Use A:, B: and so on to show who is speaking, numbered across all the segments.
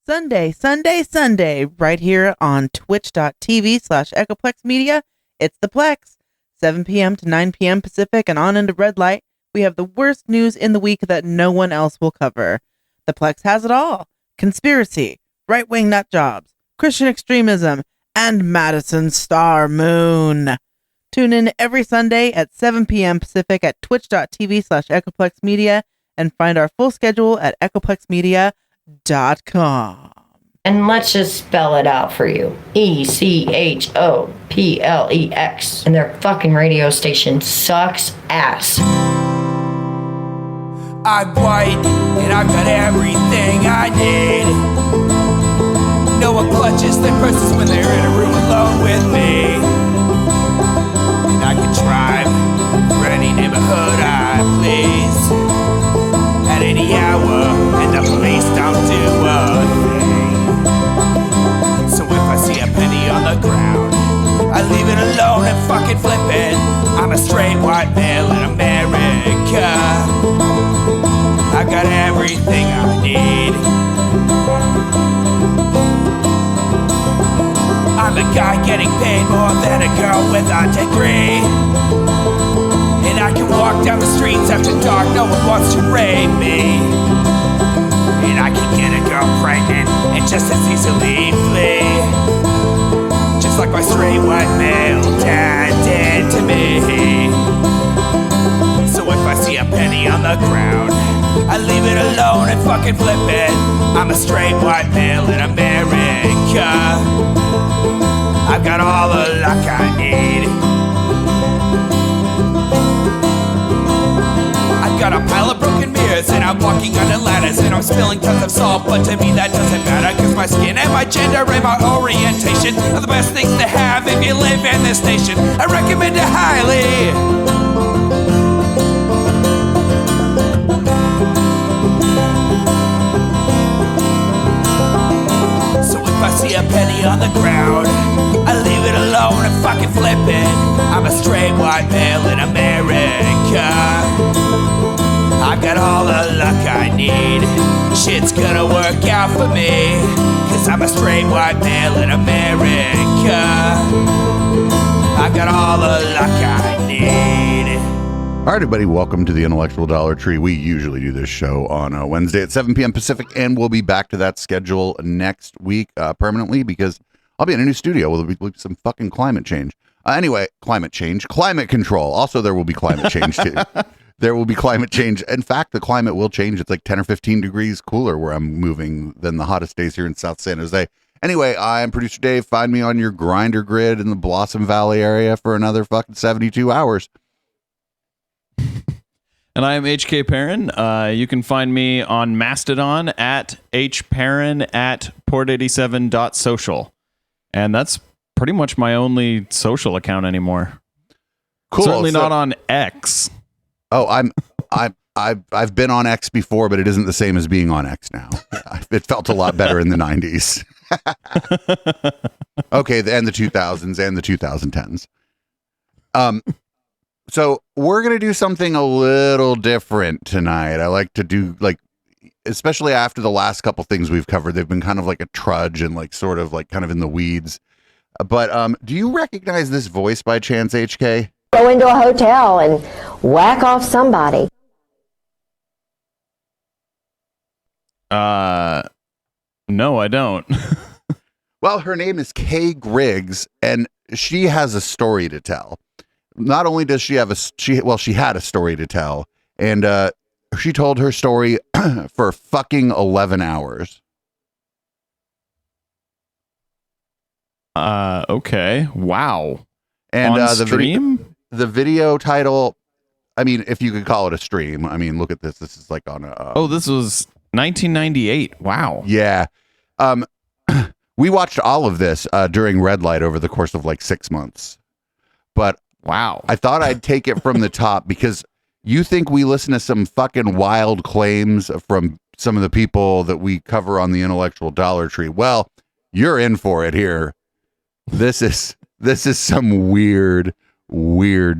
A: Sunday, Sunday, Sunday, right here on twitch.tv/Echoplex Media. It's the Plex. 7 p.m. to 9 p.m. Pacific and on into red light. We have the worst news in the week that no one else will cover. The Plex has it all. Conspiracy, right-wing nut jobs, Christian extremism, and Madison Star Moon. Tune in every Sunday at 7 p.m. Pacific at twitch.tv/Echoplex Media and find our full schedule at echoplexmedia.com.
B: And let's just spell it out for you. ECHOPLEX. And their fucking radio station sucks ass.
C: I'm white, and I've got everything I need. No one clutches their purses when they're in a room alone with me. And I can drive for any neighborhood I please at any hour, and the police don't do a thing. So if I see a penny on the ground, I leave it alone and fucking flip it. I'm a straight white male in America. I got everything I need. I'm a guy getting paid more than a girl with a degree. And I can walk down the streets after dark, no one wants to rape me. And I can get a girl pregnant and just as easily flee. Just like my straight white male dad did to me. So if I see a penny on the ground, I leave it alone and fucking flip it. I'm a straight white male in America. I've got all the luck I need. I've got a pile of broken mirrors and I'm walking under ladders and I'm spilling tons of salt, but to me that doesn't matter, cause my skin and my gender and my orientation are the best things to have if you live in this nation. I recommend it highly. If I see a penny on the ground, I leave it alone and fucking flip it. I'm a straight white male in America. I've got all the luck I need. Shit's gonna work out for me, cause I'm a straight white male in America. I've got all the luck I need.
D: All right, everybody, welcome to the Intellectual Dollar Tree. We usually do this show on a Wednesday at 7 p.m. Pacific, and we'll be back to that schedule next week permanently because I'll be in a new studio. There'll be some fucking climate change. Anyway, climate control. Also, there will be climate change, too. There will be climate change. In fact, the climate will change. It's like 10 or 15 degrees cooler where I'm moving than the hottest days here in South San Jose. Anyway, I'm Producer Dave. Find me on your grinder grid in the Blossom Valley area for another fucking 72 hours.
E: And I am HK Perrin. You can find me on Mastodon at hperrin@port87.social. And that's pretty much my only social account anymore.
D: Cool.
E: Certainly not on X.
D: Oh, I've been on X before, but it isn't the same as being on X now. It felt a lot better in the 90s. Okay, and the 2000s and the 2010s. So we're going to do something a little different tonight. I like to do, like, especially after the last couple things we've covered, they've been kind of like a trudge and like sort of like kind of in the weeds. But do you recognize this voice by chance, HK?
F: Go into a hotel and whack off somebody.
E: No, I don't.
D: Well, her name is Kay Griggs, and she has a story to tell. Not only does she have she had a story to tell, and she told her story for fucking 11 hours.
E: Okay. Wow.
D: And
E: on stream?
D: The video title, I mean, if you could call it a stream, I mean, look at this. This is like on a...
E: this was 1998. Wow.
D: Yeah. We watched all of this during Red Light over the course of like 6 months. But
E: wow,
D: I thought I'd take it from the top because you think we listen to some fucking wild claims from some of the people that we cover on the Intellectual Dollar Tree. Well, you're in for it here. This is some weird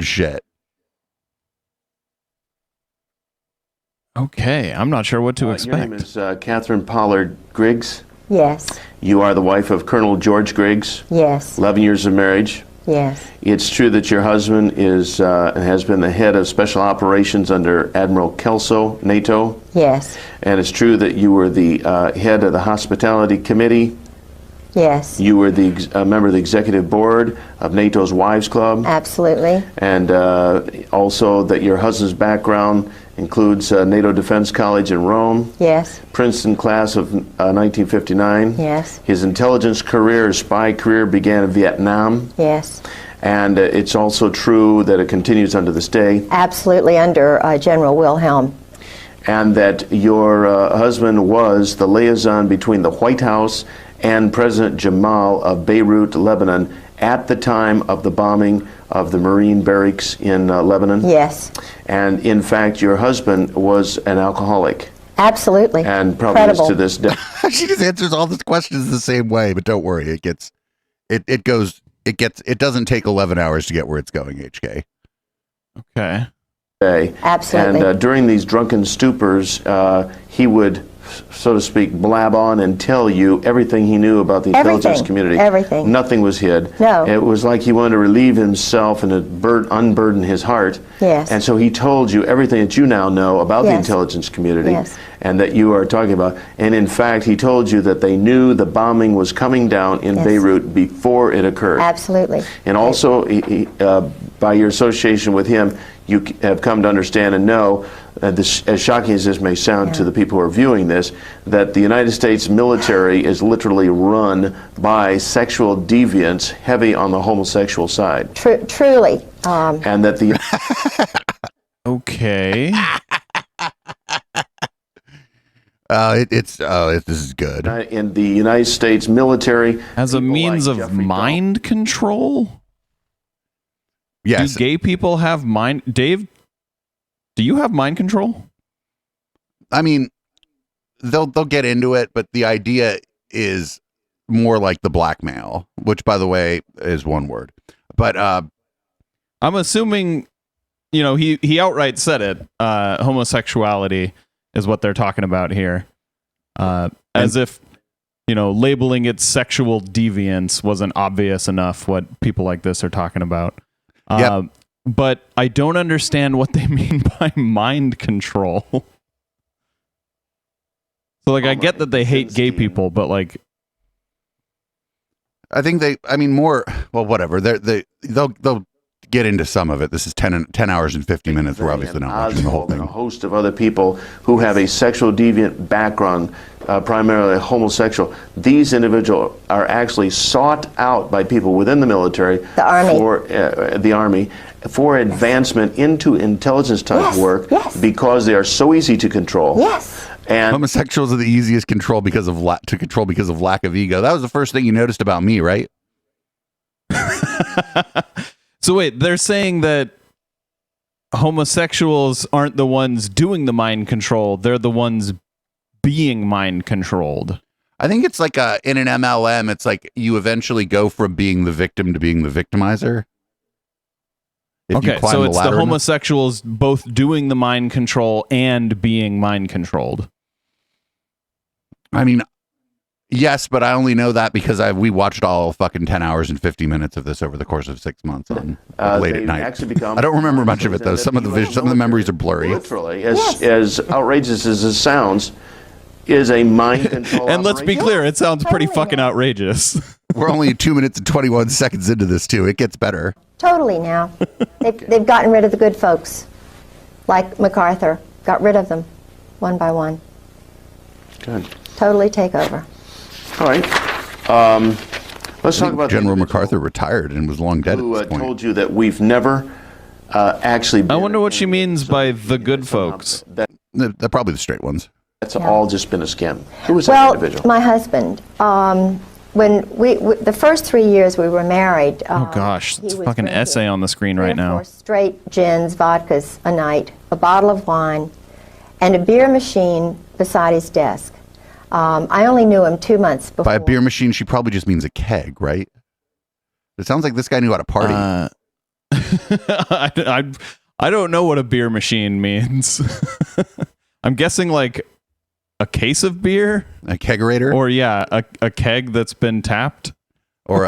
D: shit.
E: Okay, I'm not sure what to expect.
G: Your name is Catherine Pollard Griggs.
F: Yes.
G: You are the wife of Colonel George Griggs.
F: Yes.
G: 11 years of marriage.
F: Yes.
G: It's true that your husband is and has been the head of special operations under Admiral Kelso, NATO.
F: Yes.
G: And it's true that you were the head of the hospitality committee.
F: Yes.
G: You were the member of the executive board of NATO's Wives Club.
F: Absolutely.
G: And also that your husband's background includes NATO Defense College in Rome.
F: Yes.
G: Princeton class of 1959.
F: Yes.
G: His intelligence career, his spy career began in Vietnam.
F: Yes.
G: And it's also true that it continues under this day.
F: Absolutely, under General Wilhelm.
G: And that your husband was the liaison between the White House and President Jamal of Beirut, Lebanon, at the time of the bombing of the Marine barracks in Lebanon.
F: Yes.
G: And in fact, your husband was an alcoholic.
F: Absolutely.
G: And probably
F: Incredible.
G: is to this day.
D: She just answers all the questions the same way, but don't worry, it doesn't take 11 hours to get where it's going, HK.
E: Okay.
F: Absolutely.
G: And during these drunken stupors, he would, so to speak, blab on and tell you everything he knew about the intelligence community.
F: Everything.
G: Nothing was hid.
F: No.
G: It was like he wanted to relieve himself and unburden his heart.
F: Yes.
G: And so he told you everything that you now know about the
F: Yes.
G: intelligence community.
F: Yes.
G: And that you are talking about. And in fact, he told you that they knew the bombing was coming down in
F: Yes.
G: Beirut before it occurred.
F: Absolutely.
G: And also, by your association with him, you have come to understand and know, this, as shocking as this may sound to the people who are viewing this, that the United States military is literally run by sexual deviants heavy on the homosexual side.
F: Truly.
G: And that the...
E: Okay.
D: This is good.
G: in the United States military...
E: As a
G: people
E: means
G: like
E: of
G: Jeffrey
E: mind control?
D: Yes.
E: Do gay people have mind? Dave, do you have mind control?
D: I mean, they'll get into it, but the idea is more like the blackmail, which, by the way, is one word. But
E: I'm assuming, he outright said it. Homosexuality is what they're talking about here. As if, labeling it sexual deviance wasn't obvious enough what people like this are talking about.
D: Yep.
E: But I don't understand what they mean by mind control. So, I get that they hate gay people, but
D: I think whatever. They'll get into some of it. This is 10 hours and 50 minutes. We're obviously not watching the whole thing.
G: And a host of other people who have a sexual deviant background, primarily homosexual. These individuals are actually sought out by people within the military, the Army, for advancement into intelligence type work because they are so easy to control.
F: Yes.
G: And
D: homosexuals are the easiest control because of lack of ego. That was the first thing you noticed about me, right?
E: So wait, they're saying that homosexuals aren't the ones doing the mind control. They're the ones being mind controlled.
D: I think it's like in an MLM, it's like you eventually go from being the victim to being the victimizer.
E: Okay, so it's the homosexuals both doing the mind control and being mind controlled.
D: I mean, yes, but I only know that because we watched all fucking 10 hours and 50 minutes of this over the course of 6 months on late at night. I don't remember much of it though. Some of the memories are blurry.
G: Literally, as outrageous as it sounds, is a mind control.
E: And let's be clear, it sounds pretty fucking outrageous.
D: We're only 2 minutes and 21 seconds into this too. It gets better.
F: Totally now. They've gotten rid of the good folks, like MacArthur. Got rid of them, one by one.
G: Good.
F: Totally take over.
G: All right. Let's talk about
D: General MacArthur retired and was long dead.
G: Who
D: at this point.
G: told you that we've never actually been...
E: I wonder what she means by the good folks.
D: They're probably the straight ones.
G: That's all just been a scam. Who was that individual?
F: My husband. When we the first 3 years we were married.
E: Oh gosh, it's a fucking essay on the screen right now.
F: 4 straight gins, vodkas a night, a bottle of wine, and a beer machine beside his desk. I only knew him 2 months before.
D: By a beer machine, she probably just means a keg, right? It sounds like this guy knew how to party.
E: I don't know what a beer machine means. I'm guessing like a case of beer,
D: A kegerator,
E: or a keg that's been tapped,
D: or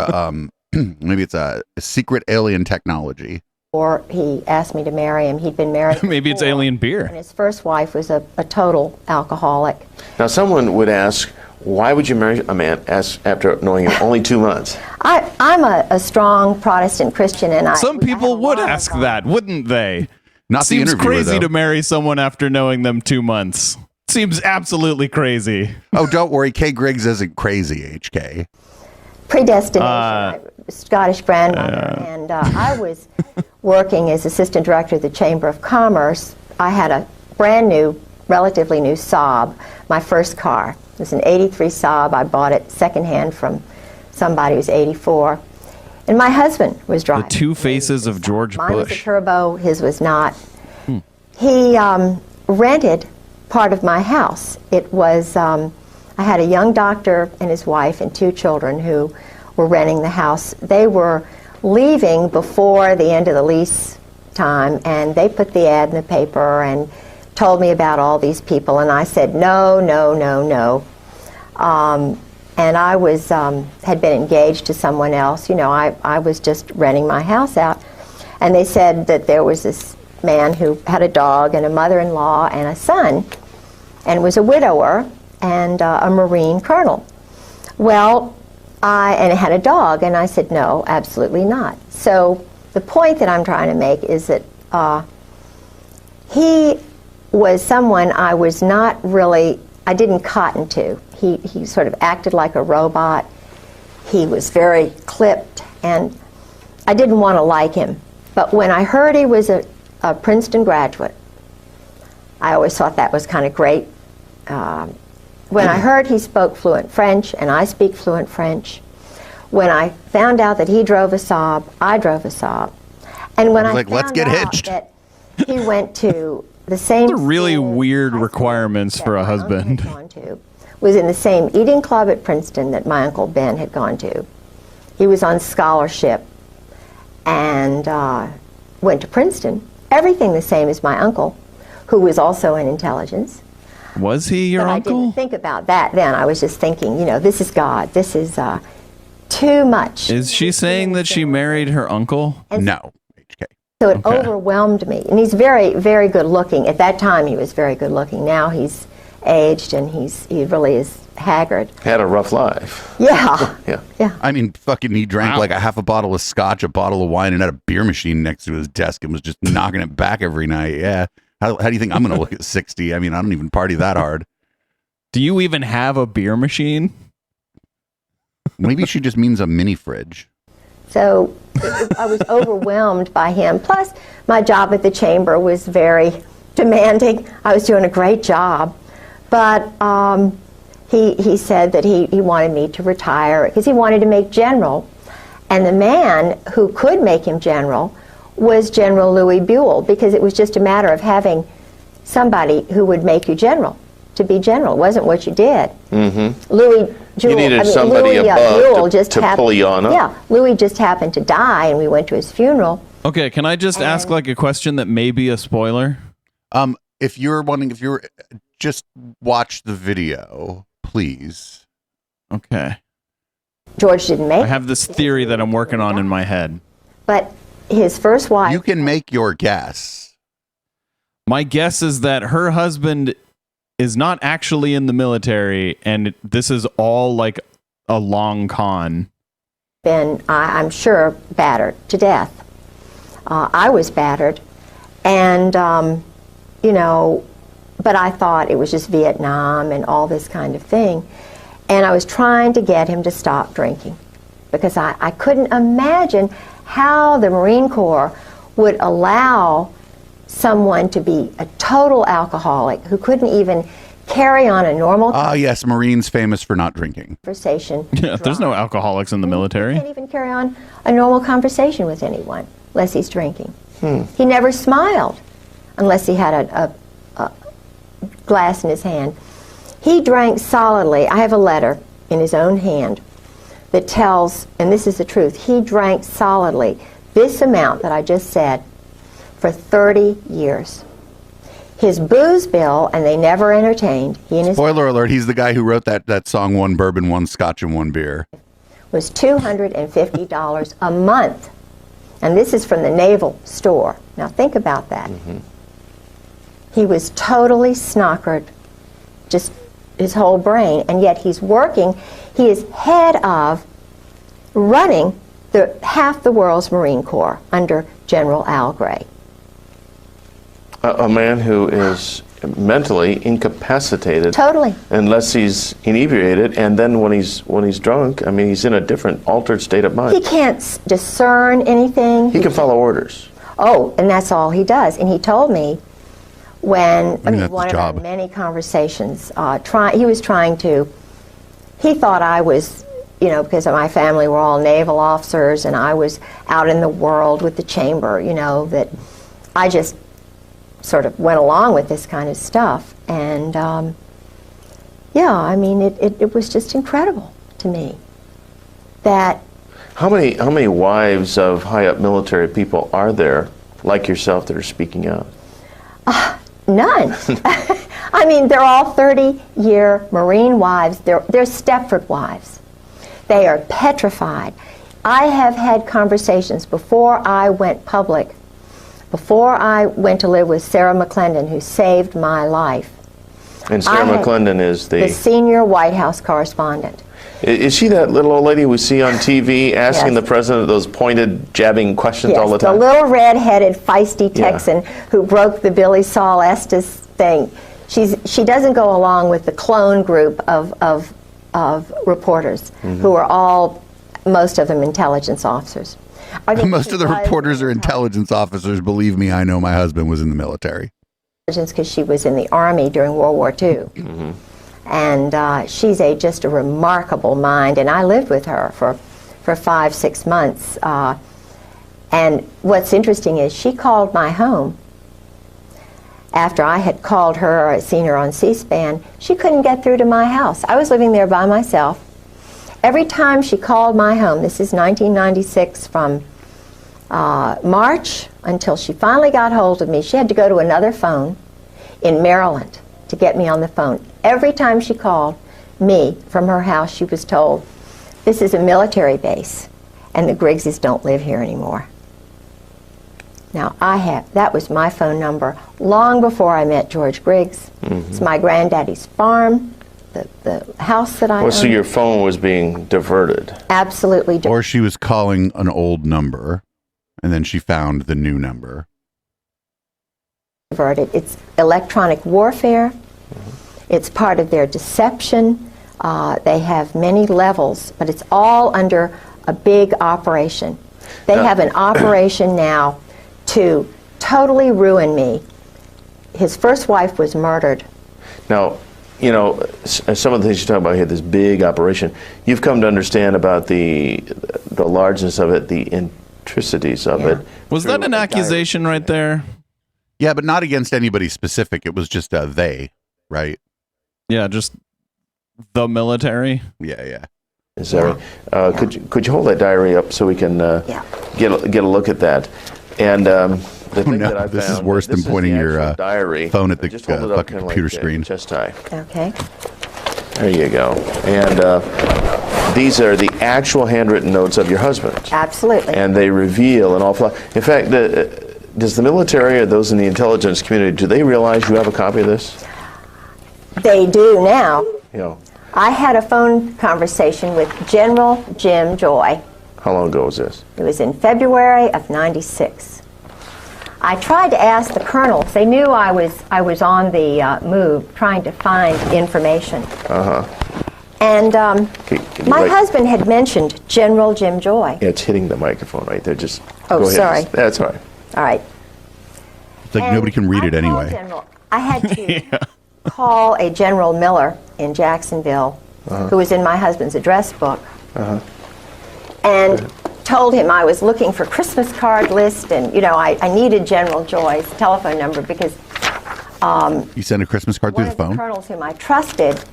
D: maybe it's a secret alien technology.
F: Or he asked me to marry him. He'd been married
E: maybe it's
F: before,
E: alien beer.
F: and his first wife was a total alcoholic.
G: Now, someone would ask, why would you marry a man after knowing him only 2 months?
F: I'm a strong Protestant Christian, and
E: Some people would ask that, wouldn't they?
D: Not the
E: Seems
D: interviewer,
E: crazy
D: though.
E: to marry someone after knowing them 2 months. Seems absolutely crazy.
D: Oh, don't worry, Kay Griggs isn't crazy. HK.
F: Predestination, Scottish grandmother, and I was working as assistant director of the Chamber of Commerce. I had a brand new, relatively new Saab, my first car. It was an 83 Saab. I bought it secondhand from somebody who's 84. And my husband was driving.
E: The two faces of George
F: Mine was a
E: Bush.
F: turbo, his was not. He rented part of my house. It was, I had a young doctor and his wife and 2 children who were renting the house. They were leaving before the end of the lease time, and they put the ad in the paper and told me about all these people, and I said, no, no, no, no. And I was, had been engaged to someone else. You know, I was just renting my house out. And they said that there was this man who had a dog and a mother-in-law and a son, and was a widower and a Marine colonel. Well, and had a dog, and I said, no, absolutely not. So the point that I'm trying to make is that he was someone I was not really, I didn't cotton to. He sort of acted like a robot. He was very clipped, and I didn't want to like him. But when I heard he was a Princeton graduate, I always thought that was kind of great. When I heard he spoke fluent French, and I speak fluent French, when I found out that he drove a Saab, I drove a Saab. And when I
D: Like, let's
F: found
D: get
F: out
D: hitched.
F: that he went to the same
E: Those are really
F: school,
E: weird
F: high school,
E: requirements
F: that
E: for a
F: my uncle had
E: husband.
F: gone to, was in the same eating club at Princeton that my Uncle Ben had gone to. He was on scholarship and went to Princeton. Everything the same as my uncle, who was also in intelligence.
E: Was he your
F: But I
E: uncle?
F: didn't think about that then. I was just thinking, you know, this is God. This is too much.
E: Is she saying that she married her uncle?
D: No, HK.
F: So it
E: Okay.
F: overwhelmed me. And he's very, very good looking. At that time, he was very good looking. Now he's aged and he really is haggard.
G: Had a rough life.
F: Yeah.
G: Yeah.
D: I mean, fucking, he drank
E: Wow.
D: like a half a bottle of scotch, a bottle of wine, and had a beer machine next to his desk and was just knocking it back every night. Yeah. How do you think I'm going to look at 60? I mean, I don't even party that hard.
E: Do you even have a beer machine?
D: Maybe she just means a mini fridge.
F: So I was overwhelmed by him. Plus, my job at the chamber was very demanding. I was doing a great job. But he said that he wanted me to retire because he wanted to make general. And the man who could make him general was General Louis Buell, because it was just a matter of having somebody who would make you general. To be general, it wasn't what you did.
G: Mm-hmm.
F: Louis Jewell,
G: You needed
F: I mean,
G: somebody
F: Louis,
G: above
F: Buell
G: to
F: just happened,
G: pull you on up.
F: Yeah, Louis just happened to die, and we went to his funeral.
E: Okay, can I just ask like a question that may be a spoiler?
D: If you're just watch the video, please.
E: Okay.
F: George didn't make
E: I have this theory that I'm working on in my head.
F: But his first wife...
D: You can make your guess.
E: My guess is that her husband is not actually in the military, and this is all like a long con.
F: Been, I'm sure, battered to death. I was battered. And, you know, but I thought it was just Vietnam and all this kind of thing. And I was trying to get him to stop drinking because I couldn't imagine how the Marine Corps would allow someone to be a total alcoholic who couldn't even carry on a normal
D: Yes, Marines famous for not drinking.
F: conversation.
E: Yeah, there's no alcoholics in the
F: He
E: military.
F: can't even carry on a normal conversation with anyone unless he's drinking. He never smiled unless he had a glass in his hand. He drank solidly. I have a letter in his own hand that tells, and this is the truth, he drank solidly this amount that I just said for 30 years. His booze bill, and they never entertained, he and his
D: Spoiler alert, he's the guy who wrote that song, One Bourbon, One Scotch, and One Beer.
F: was $250 a month. And this is from the Naval store. Now think about that. He was totally snockered, just his whole brain, and yet he's working. He is head of running half the world's Marine Corps under General Al Gray.
G: A man who is mentally incapacitated.
F: Totally.
G: Unless he's inebriated, and then when he's drunk, I mean, he's in a different, altered state of mind.
F: He can't discern anything.
G: He can follow orders.
F: Oh, and that's all he does. And he told me when,
D: that's
F: one
D: his
F: of our
D: job.
F: many conversations, he thought I was, because my family were all naval officers, and I was out in the world with the chamber, that I just sort of went along with this kind of stuff. And it was just incredible to me that.
G: How many wives of high up military people are there like yourself that are speaking out?
F: None. I mean, they're all 30-year Marine wives. They're Stepford wives. They are petrified. I have had conversations before I went public, before I went to live with Sarah McClendon, who saved my life.
G: And Sarah McClendon is
F: the senior White House correspondent.
G: Is she that little old lady we see on TV asking the president those pointed, jabbing questions all the time?
F: The little red-headed, feisty Texan who broke the Billy Saul Estes thing. She doesn't go along with the clone group of reporters who are all, most of them, intelligence officers.
D: Most of the reporters are intelligence officers. Believe me, I know my husband was in the military.
F: Because she was in the Army during World War II. And she's just a remarkable mind, and I lived with her for 5-6 months. And what's interesting is she called my home after I had called her or seen her on C-SPAN. She couldn't get through to my house. I was living there by myself. Every time she called my home, this is 1996, from March until she finally got hold of me, she had to go to another phone in Maryland to get me on the phone. Every time she called me from her house, she was told, this is a military base, and the Griggses don't live here anymore. Now, that was my phone number long before I met George Griggs. It's my granddaddy's farm, the house that I own.
G: So your phone was being diverted.
F: Absolutely.
D: Or she was calling an old number, and then she found the new number.
F: Diverted. It's electronic warfare. It's part of their deception. They have many levels, but it's all under a big operation. They have an operation now to totally ruin me. His first wife was murdered.
G: Now, some of the things you talk about here, this big operation, you've come to understand about the largeness of it, the intricacies of it.
E: Was that an accusation right there?
D: Yeah, but not against anybody specific. It was just they, right?
E: Yeah, just the military.
D: Yeah.
G: Is that right? Could you hold that diary up so we can get a look at that? And the thing that I
D: this
G: found,
D: is worse than pointing your
G: diary.
D: phone at the
G: Just hold it up
D: fucking
G: kinda
D: computer
G: like
D: screen.
G: Chest high.
F: Okay.
G: There you go. And these are the actual handwritten notes of your husband.
F: Absolutely.
G: And they reveal an awful lot. In fact, does the military or those in the intelligence community, do they realize you have a copy of this?
F: They do now.
G: Yeah.
F: I had a phone conversation with General Jim Joy.
G: How long ago was this?
F: It was in February of '96. I tried to ask the colonels. They knew I was on the move, trying to find information. And my husband had mentioned General Jim Joy.
G: Yeah, it's hitting the microphone right there. Just
F: Oh,
G: go ahead.
F: sorry.
G: That's all right.
F: All right.
D: It's like nobody can read it anyway.
F: I had to call a General Miller in Jacksonville, who was in my husband's address book, and told him I was looking for Christmas card list, and I needed General Joy's telephone number because
D: You send a Christmas card
F: one
D: through
F: of
D: the
F: the
D: phone?
F: colonels whom I trusted,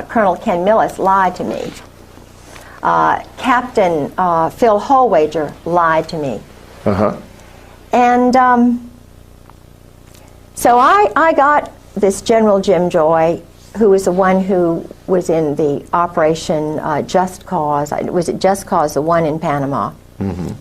F: Colonel Ken Millis, lied to me. Captain Phil Holwager lied to me. And so So I got this General Jim Joy, who was the one who was in the Operation Just Cause. Was it Just Cause, the one in Panama?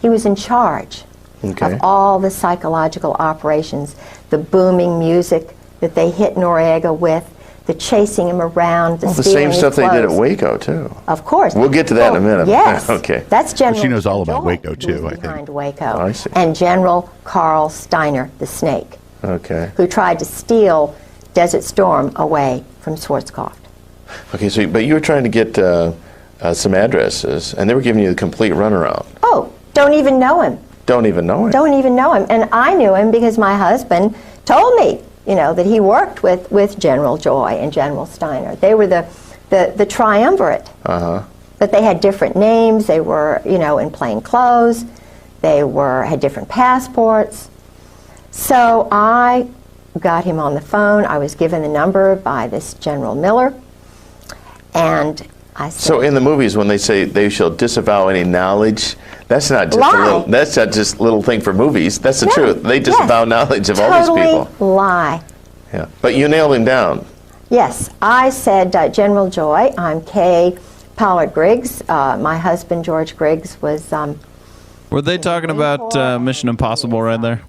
F: He was in charge of all the psychological operations, the booming music that they hit Noriega with, the chasing him around, the
G: same stuff they did at Waco, too.
F: Of course.
G: We'll get to that in a minute.
F: Yes.
G: Okay.
F: That's General.
D: She knows all
F: Jim
D: about
F: Joy,
D: Waco, too,
F: who was
D: I think.
F: behind Waco.
G: I see.
F: And General Carl Steiner, the Snake,
G: Okay.
F: who tried to steal Desert Storm away from Schwarzkopf.
G: Okay, so, but you were trying to get some addresses, and they were giving you the complete runaround.
F: Oh, don't even know him.
G: Don't even know him.
F: Don't even know him. And I knew him because my husband told me, you know, that he worked with General Joy and General Steiner. They were the triumvirate. But they had different names. They were, you know, in plain clothes. They had different passports. So I got him on the phone. I was given the number by this General Miller. And I said,
G: So in the movies, when they say they shall disavow any knowledge, that's not just a little thing for movies. That's the truth. They disavow knowledge of all these people.
F: Totally lie.
G: Yeah. But you nailed him down.
F: Yes, I said, General Joy, I'm Kay Pollard Griggs. My husband, George Griggs, was...
E: Were they talking about Mission Impossible right there?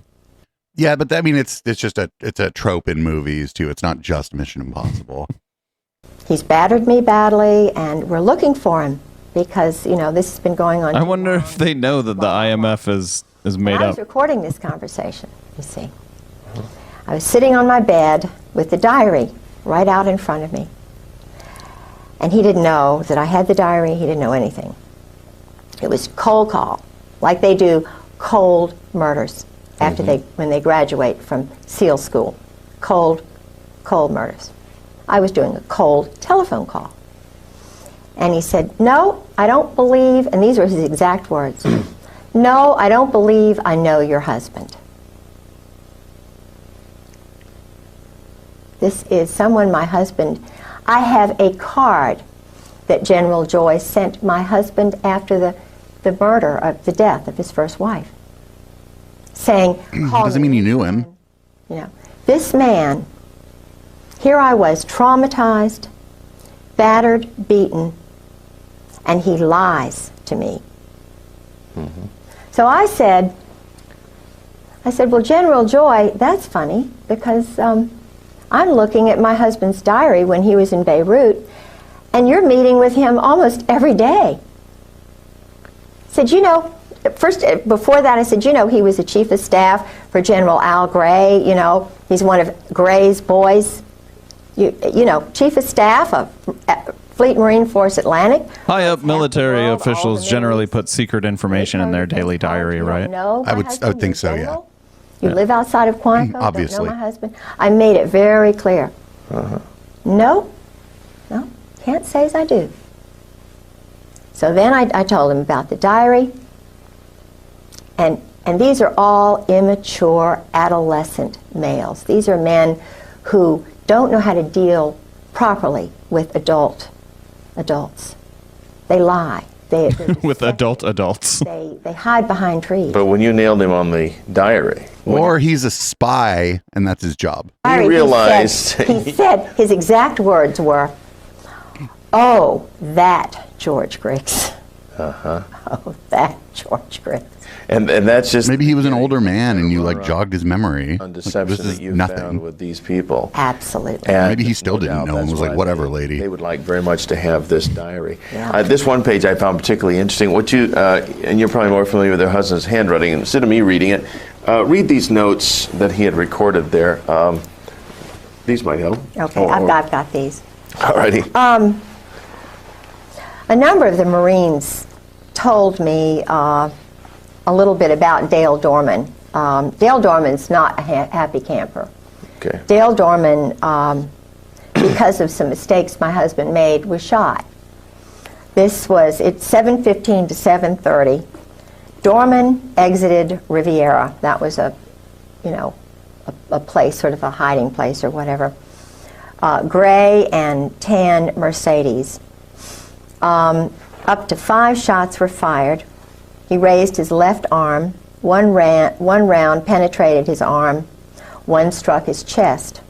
D: Yeah, but I mean, it's just it's a trope in movies, too. It's not just Mission Impossible.
F: He's battered me badly, and we're looking for him because, you know, this has been going on.
E: I wonder if they know that the IMF is made
F: I was
E: up.
F: recording this conversation, you see. I was sitting on my bed with the diary right out in front of me. And he didn't know that I had the diary. He didn't know anything. It was cold call, like they do cold murders after when they graduate from SEAL school. Cold murders. I was doing a cold telephone call. And he said, no, I don't believe, and these were his exact words, no, I don't believe I know your husband. This is someone my husband, I have a card that General Joy sent my husband after the murder, of the death of his first wife, saying,
D: Doesn't mean you knew him.
F: You know, this man, here I was, traumatized, battered, beaten, and he lies to me. So I said, well, General Joy, that's funny, because I'm looking at my husband's diary when he was in Beirut, and you're meeting with him almost every day. I said, you know, first, before that, I said, you know, he was the chief of staff for General Al Gray. You know, he's one of Gray's boys. You know, chief of staff of Fleet Marine Force Atlantic.
E: High-up military officials generally put secret information in their daily diary, right?
D: I would think so, yeah.
F: You live outside of Quantico,
D: obviously.
F: don't know my husband. I made it very clear. No, can't say as I do. So then I told him about the diary, and these are all immature adolescent males. These are men who don't know how to deal properly with adults. They lie.
E: With adults.
F: They hide behind trees.
G: But when you nailed him on the diary,
D: Or he's a spy, and that's his job.
G: you realized...
F: He said, his exact words were, oh, that George Griggs. Oh, that George Griggs.
G: And that's just...
D: Maybe he was an older man, and you like jogged his memory.
G: on deception
D: This is
G: that you
D: nothing.
G: found with these people.
F: Absolutely.
G: And
D: Maybe he still didn't
G: doubt
D: know and
G: that's
D: was like,
G: why
D: "Whatever, lady."
G: They would like very much to have this diary.
F: Yeah.
G: This one page I found particularly interesting. What you and you're probably more familiar with their husband's handwriting. Instead of me reading it, read these notes that he had recorded there. These might help.
F: Okay, I've got these.
G: Alrighty.
F: A number of the Marines told me a little bit about Dale Dorman. Dale Dorman's not a happy camper.
G: Okay.
F: Dale Dorman, because of some mistakes my husband made, was shot. This was at 7:15 to 7:30. Dorman exited Riviera. That was a place, sort of a hiding place or whatever. Gray and tan Mercedes. Up to 5 shots were fired. He raised his left arm. One round penetrated his arm. One struck his chest.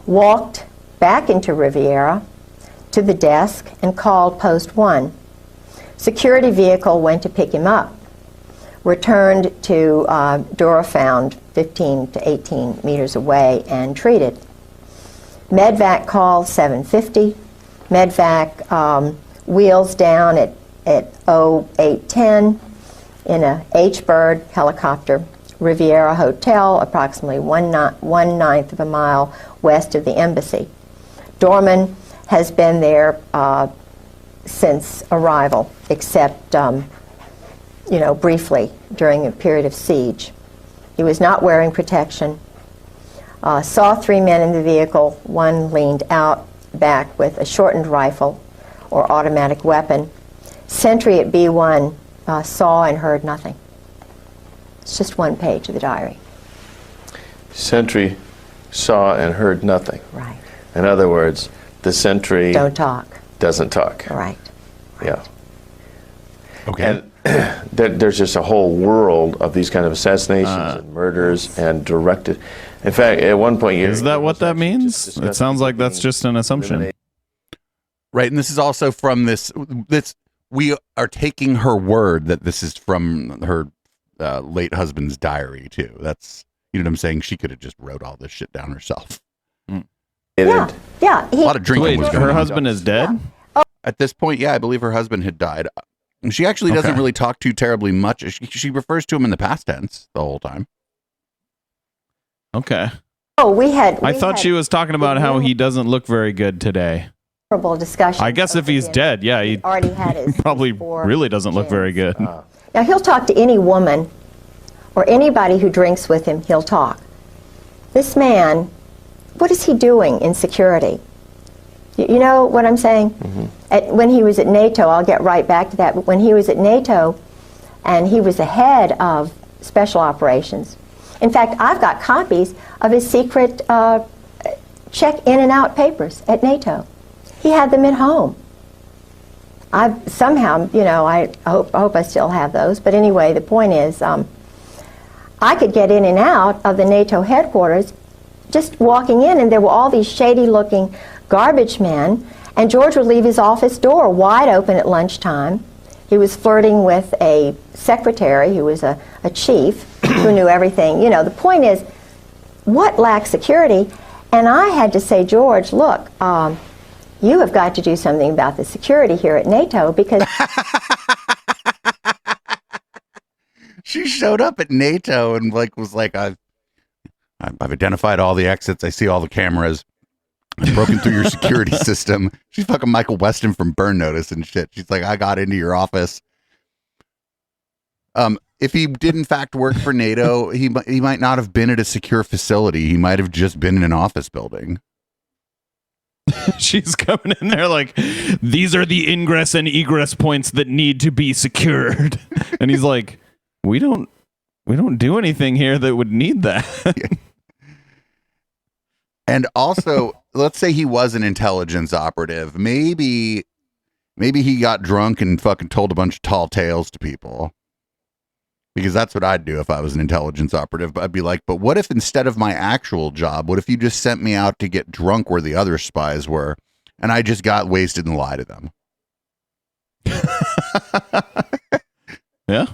F: Walked back into Riviera to the desk and called Post 1. Security vehicle went to pick him up. Returned to Dura found 15 to 18 meters away and treated. Medvac called 7:50. Medvac wheels down at 0810 in a H-Bird helicopter. Riviera Hotel, approximately 1/9 of a mile west of the embassy. Dorman has been there since arrival, except briefly during a period of siege. He was not wearing protection. Saw 3 men in the vehicle. One leaned out back with a shortened rifle or automatic weapon. Sentry at B1 saw and heard nothing. It's just one page of the diary.
G: Sentry saw and heard nothing.
F: Right.
G: In other words, the sentry
F: Don't talk.
G: doesn't talk.
F: Right.
G: Yeah.
D: Okay.
G: And there's just a whole world of these kind of assassinations and murders and directed. In fact, at one point,
E: is that what that means? It sounds like that's just an assumption.
D: Right, and this is also from this. We are taking her word that this is from her late husband's diary too. That's, you know what I'm saying. She could have just wrote all this shit down herself.
F: Yeah.
D: A lot of drinking was going on.
E: Her husband is dead?
F: Yeah.
D: At this point, yeah, I believe her husband had died. She actually doesn't really talk too terribly much. She refers to him in the past tense the whole time.
E: Okay.
F: Oh,
E: I thought she was talking about how he doesn't look very good today.
F: Discussion.
E: I guess if he's dead, yeah, he
F: already had his
E: probably really doesn't look very good.
F: Now he'll talk to any woman or anybody who drinks with him. He'll talk. This man, what is he doing in security? You know what I'm saying? Mm-hmm. When he was at NATO, I'll get right back to that. But when he was at NATO, and he was the head of special operations. In fact, I've got copies of his secret check in and out papers at NATO. He had them at home. I somehow, I hope I still have those. But anyway, the point is, I could get in and out of the NATO headquarters just walking in, and there were all these shady-looking garbage men, and George would leave his office door wide open at lunchtime. He was flirting with a secretary who was a chief who knew everything. The point is, what lacks security? And I had to say, George, look, you have got to do something about the security here at NATO because...
D: She showed up at NATO and was like, I've identified all the exits. I see all the cameras. I've broken through your security system. She's fucking Michael Weston from Burn Notice and shit. She's like, I got into your office. If he did in fact work for NATO, he might not have been at a secure facility. He might have just been in an office building.
E: She's coming in there like, these are the ingress and egress points that need to be secured. And he's like, we don't do anything here that would need that.
D: And also, let's say he was an intelligence operative. Maybe he got drunk and fucking told a bunch of tall tales to people. Because that's what I'd do if I was an intelligence operative. But I'd be like, but what if instead of my actual job, what if you just sent me out to get drunk where the other spies were, and I just got wasted and lied to them?
E: Yeah.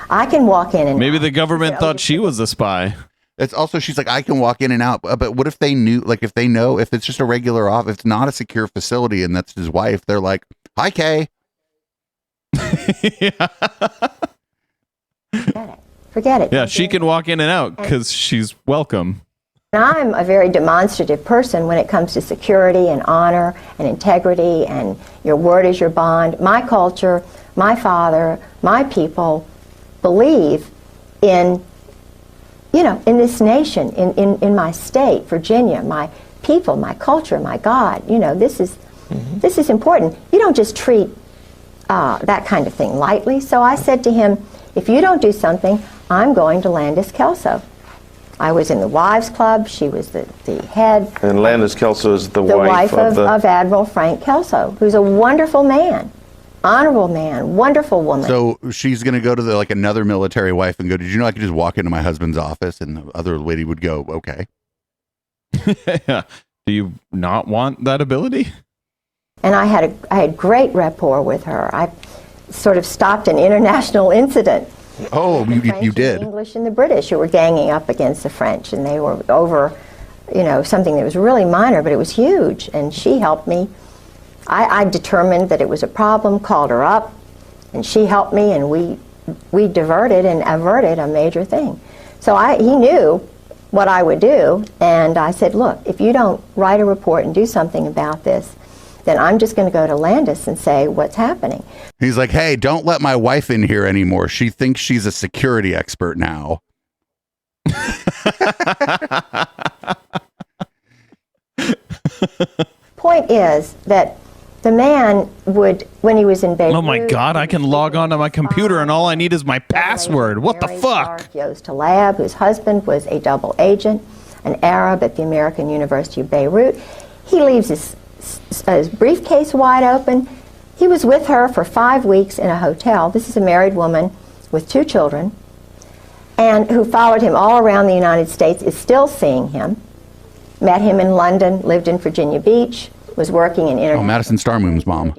F: I can walk in and
E: maybe the government thought she was a spy.
D: It's also, she's like, I can walk in and out. But what if they knew, like, if they know, if it's just a regular off, if it's not a secure facility and that's his wife, they're like, hi, Kay.
E: Yeah.
F: Forget it.
E: Yeah, she can walk in and out because she's welcome.
F: I'm a very demonstrative person when it comes to security and honor and integrity, and your word is your bond. My culture, my father, my people believe in, in this nation, in my state, Virginia, my people, my culture, my God. This is important. You don't just treat that kind of thing lightly. So I said to him, if you don't do something, I'm going to Landis Kelso. I was in the Wives Club. She was the head.
G: And Landis Kelso is the
F: wife of Admiral Frank Kelso, who's a wonderful man. honorable man, wonderful woman.
D: So she's going to go to like another military wife and go, did you know I could just walk into my husband's office? And the other lady would go, okay.
E: Yeah. Do you not want that ability?
F: And I had great rapport with her. I sort of stopped an international incident.
D: Oh, you did.
F: The English and the British who were ganging up against the French, and they were over, something that was really minor, but it was huge. And she helped me. I determined that it was a problem, called her up, and she helped me, and we diverted and averted a major thing. So he knew what I would do, and I said, look, if you don't write a report and do something about this, then I'm just going to go to Landis and say what's happening.
D: He's like, hey, don't let my wife in here anymore. She thinks she's a security expert now.
F: Point is that the man would, when he was in Beirut...
E: Oh my God, I can log on to my computer and all I need is my password. What the fuck?
F: Goes to lab, whose husband was a double agent, an Arab at the American University of Beirut. He leaves his briefcase wide open. He was with her for 5 weeks in a hotel. This is a married woman with 2 children, and who followed him all around the United States, is still seeing him. Met him in London, lived in Virginia Beach, was working in international...
D: Oh, Madison Starmoom's mom.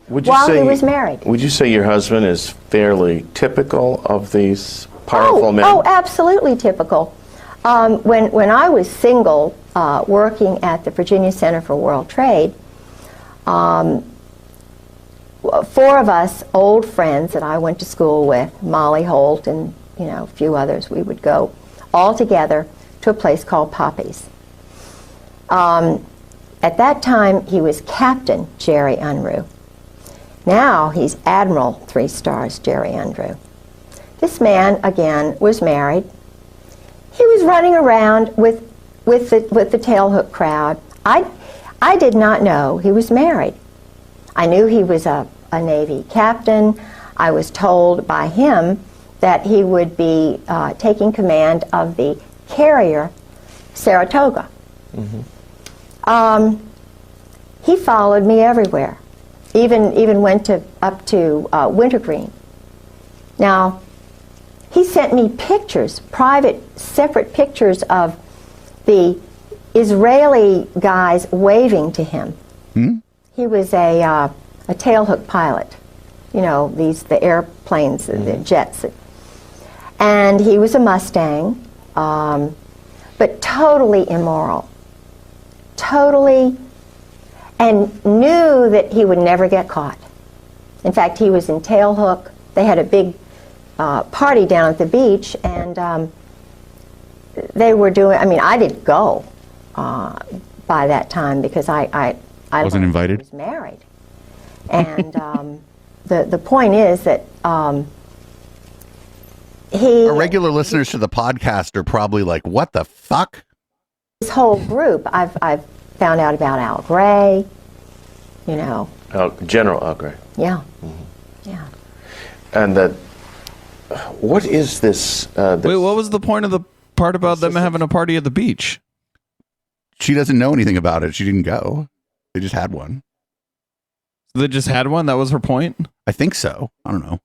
F: While he was married.
G: Would you say your husband is fairly typical of these powerful men?
F: Oh, absolutely typical. When I was single, working at the Virginia Center for World Trade, 4 of us old friends that I went to school with, Molly Holt and a few others, we would go all together to a place called Poppy's. At that time, he was Captain Jerry Unruh. Now he's Admiral 3 stars Jerry Unruh. This man, again, was married. He was running around with the tailhook crowd. I did not know he was married. I knew he was a Navy captain. I was told by him that he would be taking command of the carrier Saratoga. Mm-hmm. He followed me everywhere, even went up to Wintergreen. Now, he sent me pictures, private, separate pictures of the Israeli guys waving to him. Hmm? He was a tailhook pilot, the airplanes, the jets. And he was a Mustang, but totally immoral. Totally, and knew that he would never get caught. In fact, he was in tailhook. They had a big party down at the beach, and they were doing, I didn't go by that time because I
D: wasn't invited.
F: I was married. And the point is that
D: Our regular listeners to the podcast are probably like, what the fuck?
F: This whole group, I've found out about Al Gray,
G: General Al Gray.
F: Yeah.
G: Mm-hmm.
F: Yeah.
G: And that, what is this?
E: Wait, what was the point of the part about them having a party at the beach?
D: She doesn't know anything about it. She didn't go. They just had one.
E: They just had one? That was her point?
D: I think so. I don't know.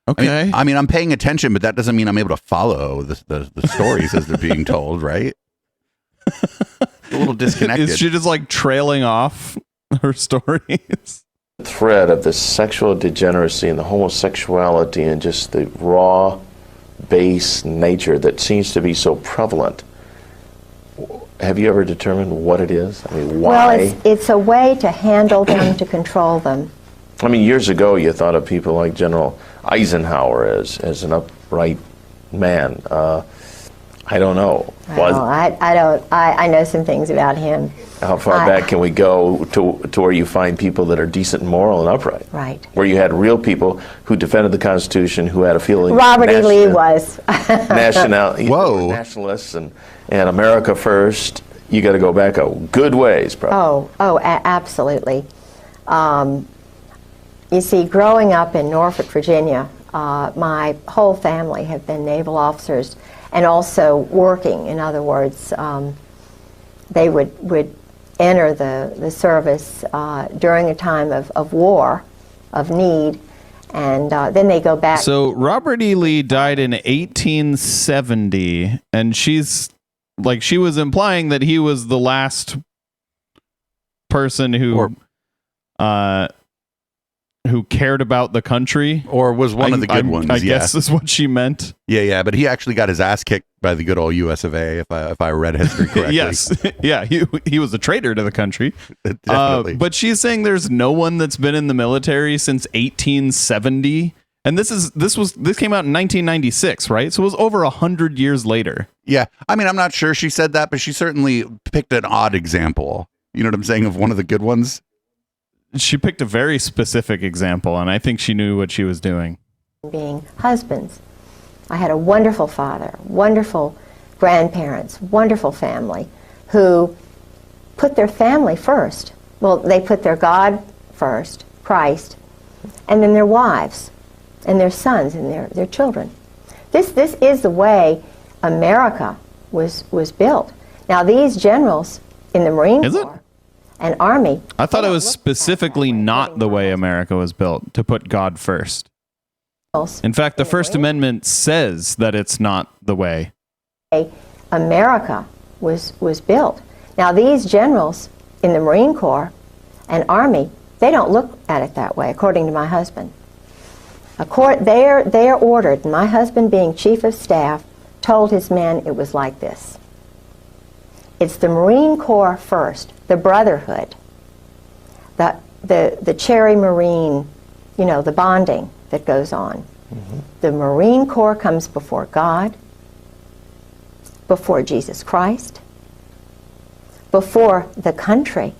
E: Okay.
D: I'm paying attention, but that doesn't mean I'm able to follow the stories as they're being told, right? A little disconnected.
E: Is she just like trailing off her stories?
G: The thread of the sexual degeneracy and the homosexuality and just the raw, base nature that seems to be so prevalent. Have you ever determined what it is? Why?
F: Well, it's a way to handle them, to control them.
G: Years ago, you thought of people like General Eisenhower as an upright man. I don't know.
F: I know some things about him.
G: How far back can we go to where you find people that are decent and moral and upright?
F: Right.
G: Where you had real people who defended the Constitution, who had a feeling...
F: Robert E. Lee was.
G: Whoa. Nationalists and America first. You got to go back a good ways, probably.
F: Absolutely. You see, growing up in Norfolk, Virginia, my whole family have been naval officers and also working. In other words, they would enter the service during a time of war of need. And then they go back.
E: So Robert E. Lee died in 1870, and she was implying that he was the last person who cared about the country,
D: or was one of the good ones.
E: I guess is what she meant.
D: Yeah. But he actually got his ass kicked by the good old U.S. of A. If I read history correctly.
E: Yes, yeah, he was a traitor to the country.
D: Definitely.
E: But she's saying there's no one that's been in the military since 1870, and this came out in 1996, right? So it was over 100 years later.
D: Yeah, I mean, I'm not sure she said that, but she certainly picked an odd example. You know what I'm saying, of one of the good ones.
E: She picked a very specific example, and I think she knew what she was doing.
F: Being husbands. I had a wonderful father, wonderful grandparents, wonderful family who put their family first. Well, they put their God first, Christ, and then their wives and their sons and their children. This is the way America was built. Now, these generals in the Marine Corps and Army.
E: I thought it was specifically not the way America was built, to put God first. In fact, the First Amendment says that it's not the way
F: America was built. Now, these generals in the Marine Corps and Army, they don't look at it that way, according to my husband. They are ordered, my husband being chief of staff, told his men it was like this. It's the Marine Corps first, the brotherhood, the cherry Marine, the bonding that goes on. Mm-hmm. The Marine Corps comes before God, before Jesus Christ, before the country,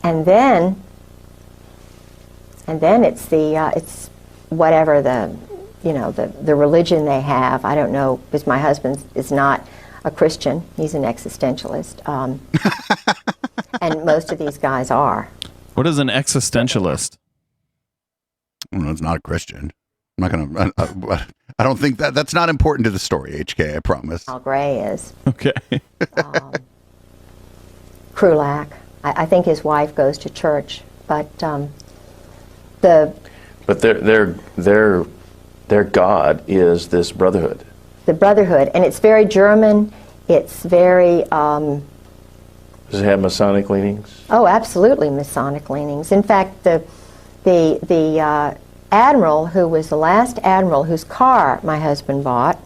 F: and then it's it's whatever the religion they have. I don't know, because my husband is not a Christian. He's an existentialist. And most of these guys are.
E: What is an existentialist?
D: Well, it's not a Christian. I'm not going to... I don't think that's not important to the story, HK, I promise.
F: Al Gray is.
E: Okay.
F: Krulak. I think his wife goes to church, but their
G: God is this brotherhood.
F: The brotherhood, and it's very German. It's very.
G: Does it have Masonic leanings?
F: Oh, absolutely, Masonic leanings. In fact, the admiral who was the last admiral whose car my husband bought,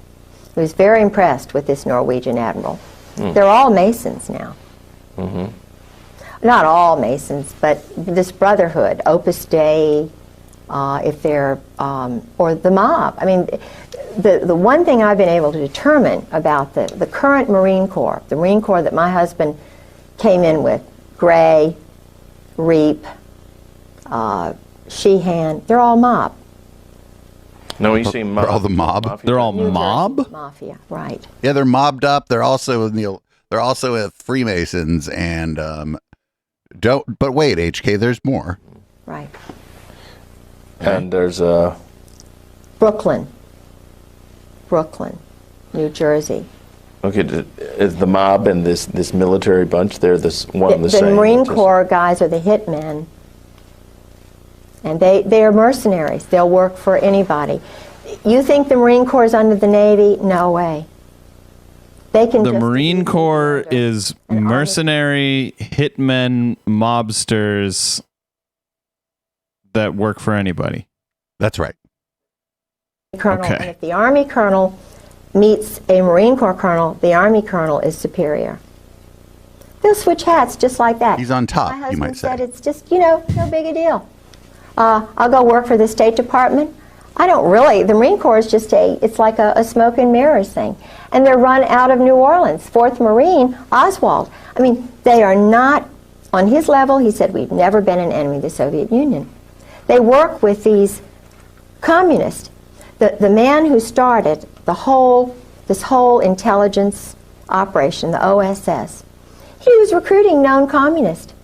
F: he was very impressed with this Norwegian admiral. They're all Masons now. Mm-hmm. Not all Masons, but this brotherhood, Opus Dei, if they're, or the mob. I mean, the one thing I've been able to determine about the current Marine Corps, the Marine Corps that my husband came in with, Gray, Reap, Sheehan, they're all mob.
G: No, you see mob.
D: They're all the mob?
G: Mafia.
E: They're all mob?
F: Mafia, right.
D: Yeah, they're mobbed up. They're also Freemasons and but wait, HK, there's more.
F: Right.
G: And there's
F: Brooklyn, New Jersey.
G: Okay, is the mob and this military bunch, they're one and the same?
F: The Marine Corps guys are the hitmen, and they are mercenaries. They'll work for anybody. You think the Marine Corps is under the Navy? No way. They can.
E: The Marine Corps is mercenary hitmen, mobsters that work for anybody.
D: That's right.
F: Colonel,
E: okay.
F: And if the Army colonel meets a Marine Corps colonel, the Army colonel is superior. They'll switch hats just like that.
D: He's on top,
F: My
D: you might say.
F: husband said it's just, no big a deal. I'll go work for the State Department. I don't really. The Marine Corps is just it's like a smoke and mirrors thing. And they're run out of New Orleans. 4th Marine, Oswald. I mean, they are not on his level. He said, we've never been an enemy of the Soviet Union. They work with these communists. The man who started this whole intelligence operation, the OSS, he was recruiting known communists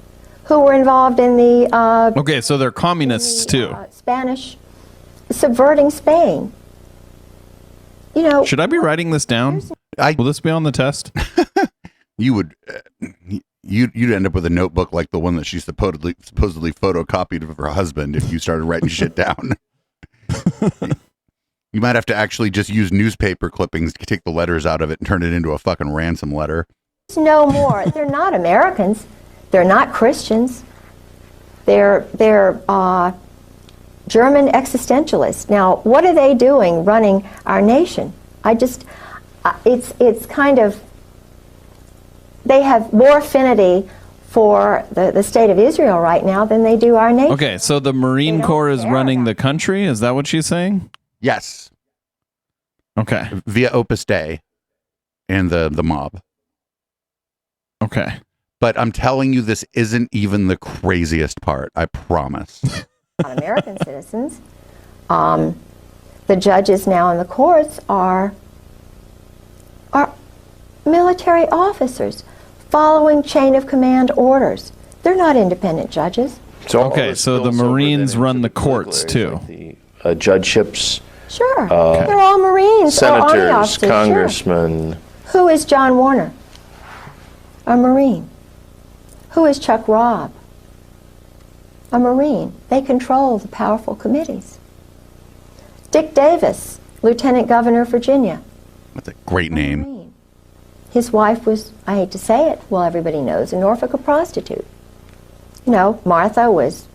F: who were involved in the
E: okay, so they're communists too.
F: Spanish, subverting Spain.
E: Should I be writing this down? Will this be on the test?
D: You would you'd end up with a notebook like the one that she supposedly photocopied of her husband if you started writing shit down. You might have to actually just use newspaper clippings to take the letters out of it and turn it into a fucking ransom letter.
F: No more. They're not Americans. They're not Christians. They're German existentialists. Now, what are they doing running our nation? It's kind of, they have more affinity for the state of Israel right now than they do our nation.
E: Okay, so the Marine Corps is running the country? Is that what she's saying?
D: Yes.
E: Okay.
D: Via Opus Dei and the mob.
E: Okay.
F: But I'm telling you, this isn't even the craziest part, I promise. Not American citizens. The judges now in the courts are military officers following chain of command orders. They're not independent judges.
G: So
E: so the Marines run the courts too.
G: Like the judgeships.
F: Sure. They're all Marines.
G: Senators,
F: or officers,
G: congressmen.
F: Sure. Who is John Warner? A Marine. Who is Chuck Robb? A Marine. They control the powerful committees. Dick Davis, Lieutenant Governor of Virginia.
D: That's a great name.
F: Marine. His wife was, I hate to say it, well, everybody knows, in Norfolk, a prostitute. You know, Martha was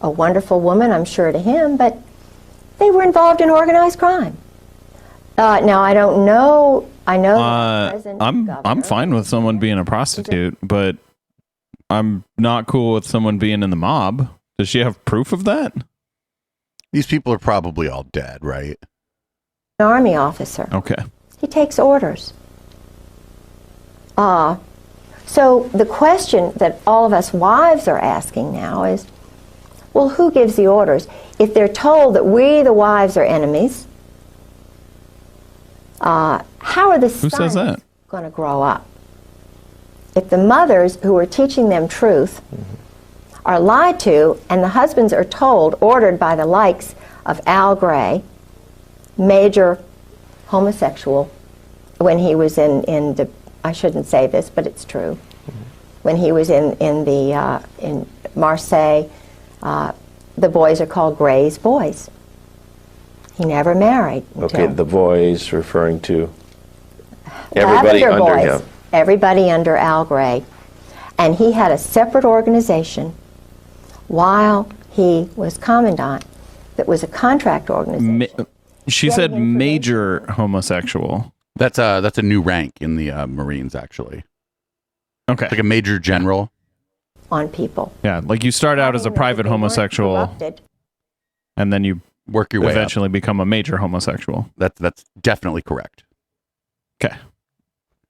F: a wonderful woman, I'm sure, to him, but they were involved in organized crime. Now, I don't know. I know the present
E: I'm fine with someone being a prostitute, but I'm not cool with someone being in the mob. Does she have proof of that?
D: These people are probably all dead, right?
F: An Army officer.
E: Okay.
F: He takes orders. So the question that all of us wives are asking now is, well, who gives the orders? If they're told that we, the wives, are enemies, how are the sons going to grow up? If the mothers who are teaching them truth are lied to, and the husbands are told, ordered by the likes of Al Gray, major homosexual, when he was in the, I shouldn't say this, but it's true, when he was in Marseille, the boys are called Gray's boys. He never married.
G: Okay, the boys referring to everybody under
F: boys,
G: him.
F: Everybody under Al Gray. And he had a separate organization while he was commandant that was a contract organization.
E: She said major homosexual.
D: That's a new rank in the Marines, actually.
E: Okay.
D: Like a major general.
F: On people.
E: Yeah, like you start out as a private homosexual, and then you
D: work your way
E: eventually become a major homosexual.
D: That's definitely correct.
E: Okay.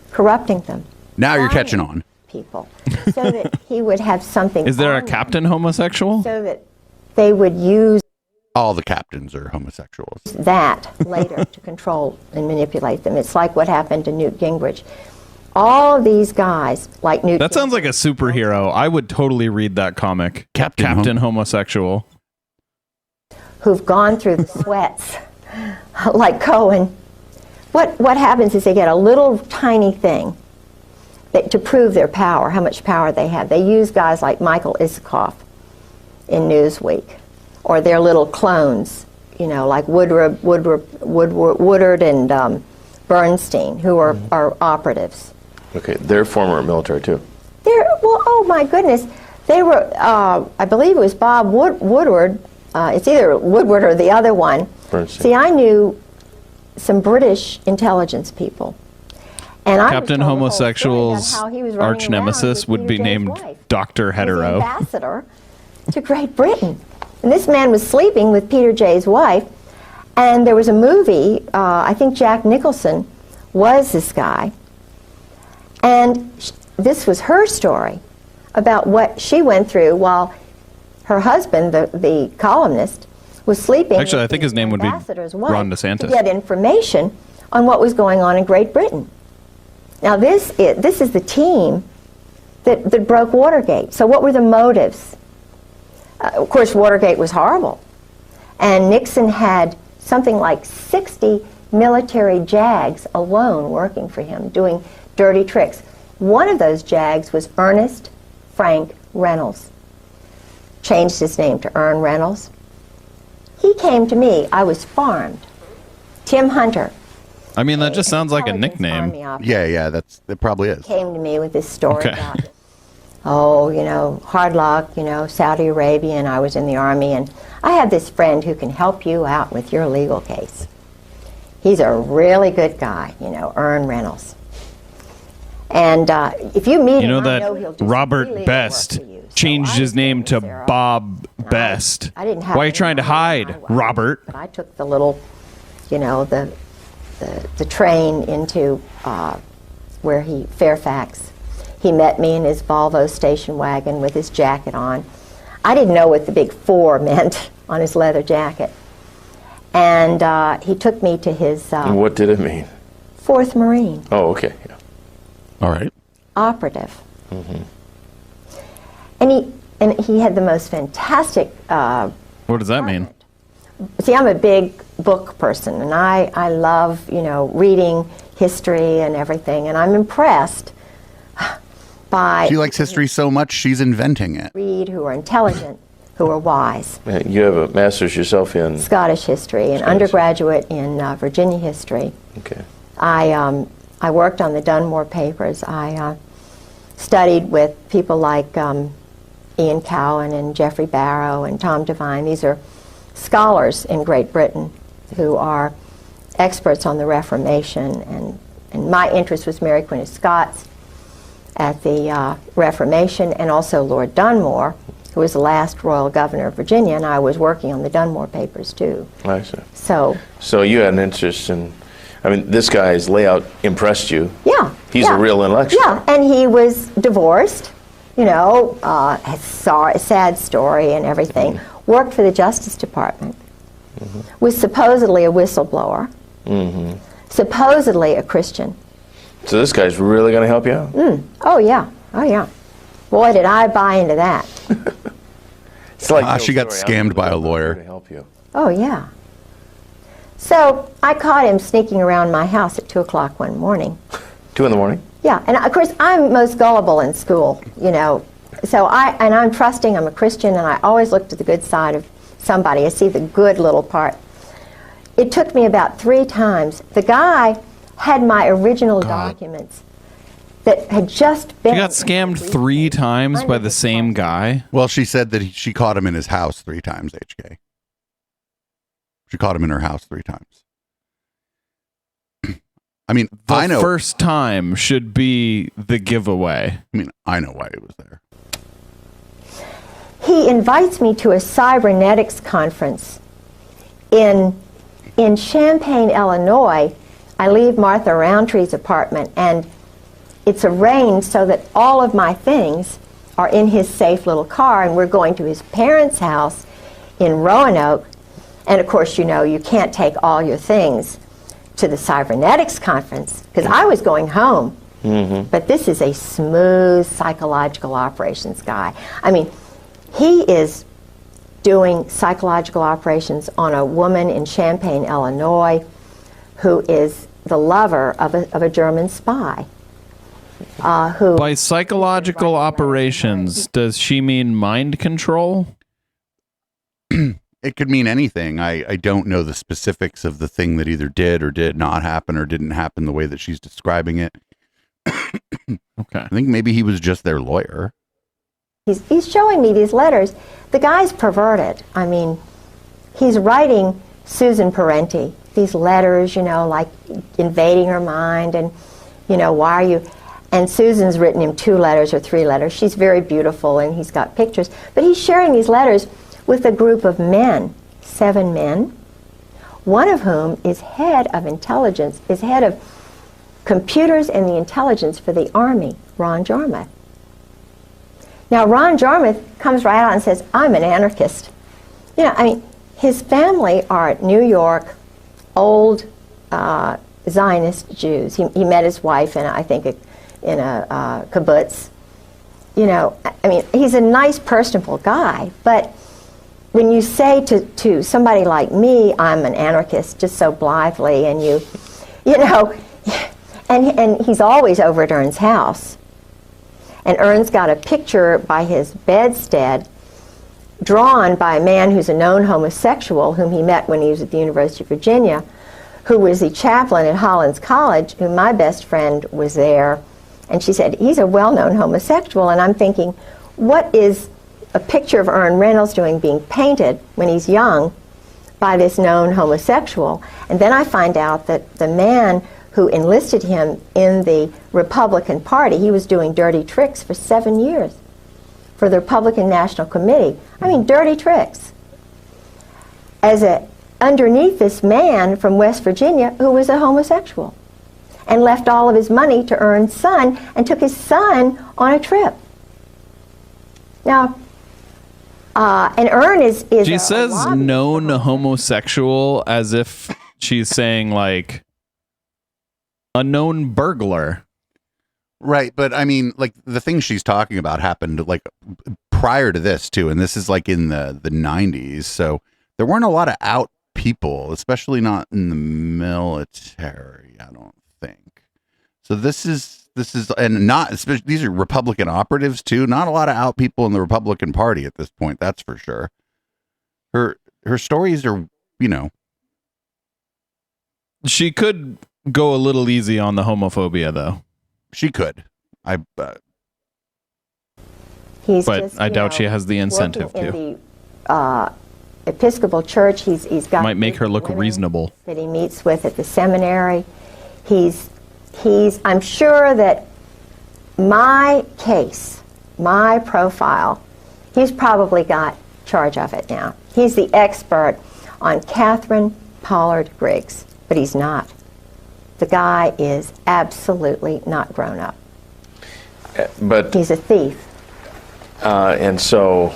F: Corrupting them.
D: Now you're catching on.
F: People. So that he would have something.
E: Is there a captain homosexual?
F: So that they would use
D: all the captains are homosexuals.
F: That later to control and manipulate them. It's like what happened to Newt Gingrich. All of these guys, like Newt
E: That sounds like a superhero. I would totally read that comic. Captain Homosexual.
F: Who've gone through the sweats, like Cohen. What happens is they get a little tiny thing to prove their power, how much power they have. They use guys like Michael Isikoff in Newsweek, or their little clones, you know, like Woodard and Bernstein, who are operatives.
G: Okay, they're former military too.
F: Oh my goodness, they were. I believe it was Bob Woodward. It's either Woodward or the other one.
G: Bernstein.
F: See, I knew some British intelligence people. And
E: Captain Homosexual's arch nemesis would be named Dr. Hetero.
F: He was ambassador to Great Britain. And this man was sleeping with Peter Jay's wife. And there was a movie, I think Jack Nicholson was this guy. And this was her story about what she went through while her husband, the columnist, was sleeping.
E: Actually, I think his name would be Ron DeSantis.
F: To get information on what was going on in Great Britain. Now this is the team that broke Watergate. So what were the motives? Of course, Watergate was horrible. And Nixon had something like 60 military JAGs alone working for him, doing dirty tricks. One of those Jags was Ernest Frank Reynolds. Changed his name to Ern Reynolds. He came to me. I was farmed. Tim Hunter.
E: I mean, that just sounds like a
F: intelligence
E: nickname.
F: army operative,
D: Yeah, it probably is.
F: came to me with this story
E: Okay.
F: about, hard luck, Saudi Arabia, and I was in the Army, and I have this friend who can help you out with your legal case. He's a really good guy, Ern Reynolds. And if you meet him, I know he'll
E: that
F: do
E: Robert
F: some legal
E: Best
F: work for you. So
E: changed
F: I
E: his name to
F: Sarah,
E: Bob
F: and
E: Best.
F: I didn't have
E: Why are you
F: any
E: trying to
F: money in
E: hide,
F: my wallet,
E: Robert?
F: But I took the little, the train into Fairfax. He met me in his Volvo station wagon with his jacket on. I didn't know what the big 4 meant on his leather jacket. And he took me to his
G: And what did it mean?
F: 4th Marine
G: Oh, okay. Yeah.
D: All right.
F: operative. And he had the most fantastic
E: What does that mean?
F: See, I'm a big book person, and I love, reading history and everything, and I'm impressed by
D: She likes history so much, she's inventing it.
F: read who are intelligent, who are wise.
G: You have a master's yourself in.
F: Scottish history and undergraduate in Virginia history.
G: Okay.
F: I worked on the Dunmore papers. I studied with people like Ian Cowan and Geoffrey Barrow and Tom Devine. These are scholars in Great Britain who are experts on the Reformation, and my interest was Mary Queen of Scots at the Reformation, and also Lord Dunmore, who was the last royal governor of Virginia, and I was working on the Dunmore papers too.
G: I see.
F: So
G: you had an interest in, this guy's layout impressed you.
F: yeah,
G: He's
F: yeah.
G: a real intellectual.
F: Yeah, and he was divorced, a sad story and everything. Worked for the Justice Department. Was supposedly a whistleblower. Supposedly a Christian.
G: So this guy's really going to help you out?
F: Oh yeah, oh yeah. Boy, did I buy into that.
G: It's like
D: She got scammed by a lawyer.
G: To help you.
F: Oh yeah. So I caught him sneaking around my house at 2 o'clock one morning.
G: 2 in the morning?
F: Yeah, and of course I'm most gullible in school, So I'm trusting, I'm a Christian, and I always look to the good side of somebody. I see the good little part. It took me about 3 times. The guy had my original documents that had just been...
E: You got scammed 3 times by the same guy?
D: Well, she said that she caught him in his house 3 times, HK. She caught him in her house 3 times. I know.
E: The first time should be the giveaway.
D: I know why he was there.
F: He invites me to a cybernetics conference in Champaign, Illinois. I leave Martha Roundtree's apartment, and it's arranged so that all of my things are in his safe little car, and we're going to his parents' house in Roanoke. And of course, you can't take all your things to the cybernetics conference, because I was going home. But this is a smooth psychological operations guy. He is doing psychological operations on a woman in Champaign, Illinois, who is the lover of a German spy. Who
E: By psychological operations, does she mean mind control?
D: It could mean anything. I don't know the specifics of the thing that either did or did not happen or didn't happen the way that she's describing it.
E: Okay.
D: I think maybe he was just their lawyer.
F: He's showing me these letters. The guy's perverted. He's writing Susan Parenti these letters, like invading her mind, and, why are you... And Susan's written him 2 letters or 3 letters. She's very beautiful, and he's got pictures. But he's sharing these letters with a group of men, 7 men, one of whom is head of intelligence, is head of computers and the intelligence for the Army, Ron Jarmuth. Now, Ron Jarmuth comes right out and says, I'm an anarchist. His family are New York, old Zionist Jews. He met his wife in, I think, in a kibbutz. He's a nice, personable guy, but when you say to somebody like me, I'm an anarchist, just so blithely, and and he's always over at Ern's house, And Ern's got a picture by his bedstead drawn by a man who's a known homosexual whom he met when he was at the University of Virginia, who was the chaplain at Hollins College, whom my best friend was there. And she said, he's a well-known homosexual. And I'm thinking, what is a picture of Ern Reynolds doing being painted when he's young by this known homosexual? And then I find out that the man who enlisted him in the Republican Party, he was doing dirty tricks for 7 years for the Republican National Committee. I mean, dirty tricks. Underneath this man from West Virginia who was a homosexual and left all of his money to Ern's son and took his son on a trip. Now, and Ern is
E: she says known homosexual as if she's saying like a known burglar.
D: Right, but I mean, like the things she's talking about happened like prior to this too, and this is like in the 90s, so there weren't a lot of out people, especially not in the military, I don't think. So this is and not especially, these are Republican operatives too, not a lot of out people in the Republican Party at this point, that's for sure. Her stories are, you know,
E: she could go a little easy on the homophobia though.
D: She could.
E: But I doubt she has the incentive to.
F: In the Episcopal Church, he's got
E: might make her look reasonable.
F: That he meets with at the seminary. I'm sure that my case, my profile, he's probably got charge of it now. He's the expert on Catherine Pollard Griggs, but he's not. The guy is absolutely not grown up.
G: But
F: he's a thief.
G: And so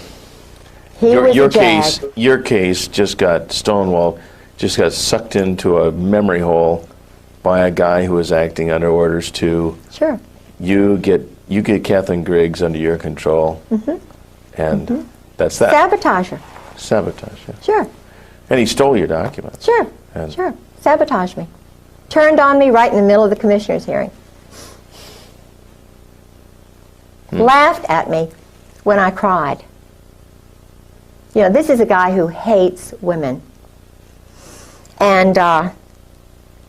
G: your case just got stonewalled, just got sucked into a memory hole by a guy who was acting under orders to.
F: Sure.
G: You get Catherine Griggs under your control, and that's that.
F: Sabotage her.
G: Sabotage, yeah.
F: Sure.
G: And he stole your documents.
F: Sure.
G: And
F: sure. Sabotage me. Turned on me right in the middle of the commissioner's hearing. Laughed at me when I cried. You know, this is a guy who hates women. And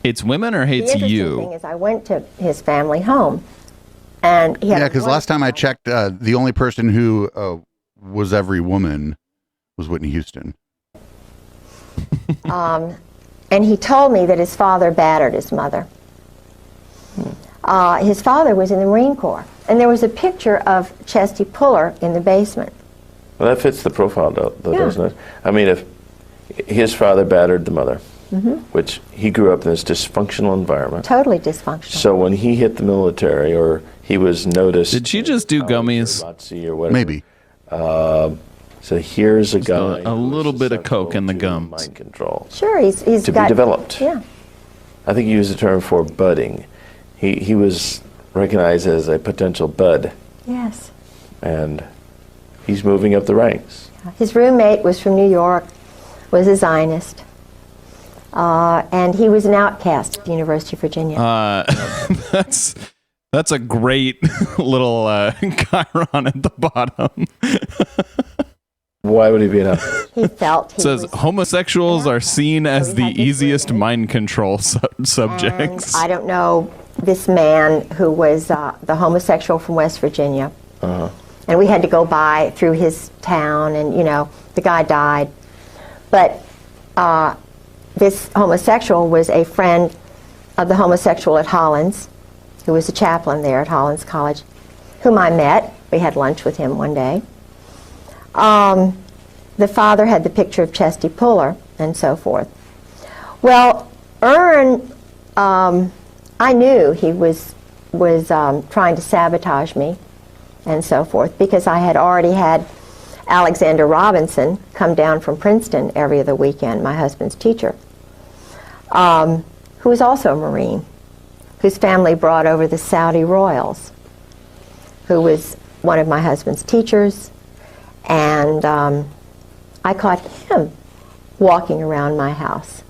E: hates women or hates
F: the
E: you?
F: Interesting thing is I went to his family home, and he had
D: because last time I checked, the only person who was every woman was Whitney Houston.
F: And he told me that his father battered his mother. His father was in the Marine Corps, and there was a picture of Chesty Puller in the basement.
G: Well, that fits the profile, though, doesn't it? I mean, if his father battered the mother, which he grew up in this dysfunctional environment.
F: Totally dysfunctional.
G: So when he hit the military, or he was noticed...
E: Did she just do gummies?
G: Or whatever,
D: maybe.
G: So here's a guy...
E: A little bit of coke in the gums.
G: Mind control.
F: Sure, he's
G: to
F: got...
G: be developed.
F: Yeah.
G: I think you used the term for budding. He was recognized as a potential bud.
F: Yes.
G: And he's moving up the ranks.
F: His roommate was from New York, was a Zionist, and he was an outcast at the University of Virginia.
E: That's a great little chyron at the bottom.
G: Why would he be an outcast?
F: He felt he
E: says
F: was
E: homosexuals are seen as the easiest mind control subjects.
F: And I don't know this man who was the homosexual from West Virginia. And we had to go by through his town, and, you know, the guy died. But this homosexual was a friend of the homosexual at Hollins, who was a chaplain there at Hollins College, whom I met. We had lunch with him one day. The father had the picture of Chesty Puller, and so forth. Well, Ern, I knew he was trying to sabotage me, and so forth, because I had already had Alexander Robinson come down from Princeton every other weekend, my husband's teacher, who was also a Marine, whose family brought over the Saudi royals, who was one of my husband's teachers, and I caught him walking around my house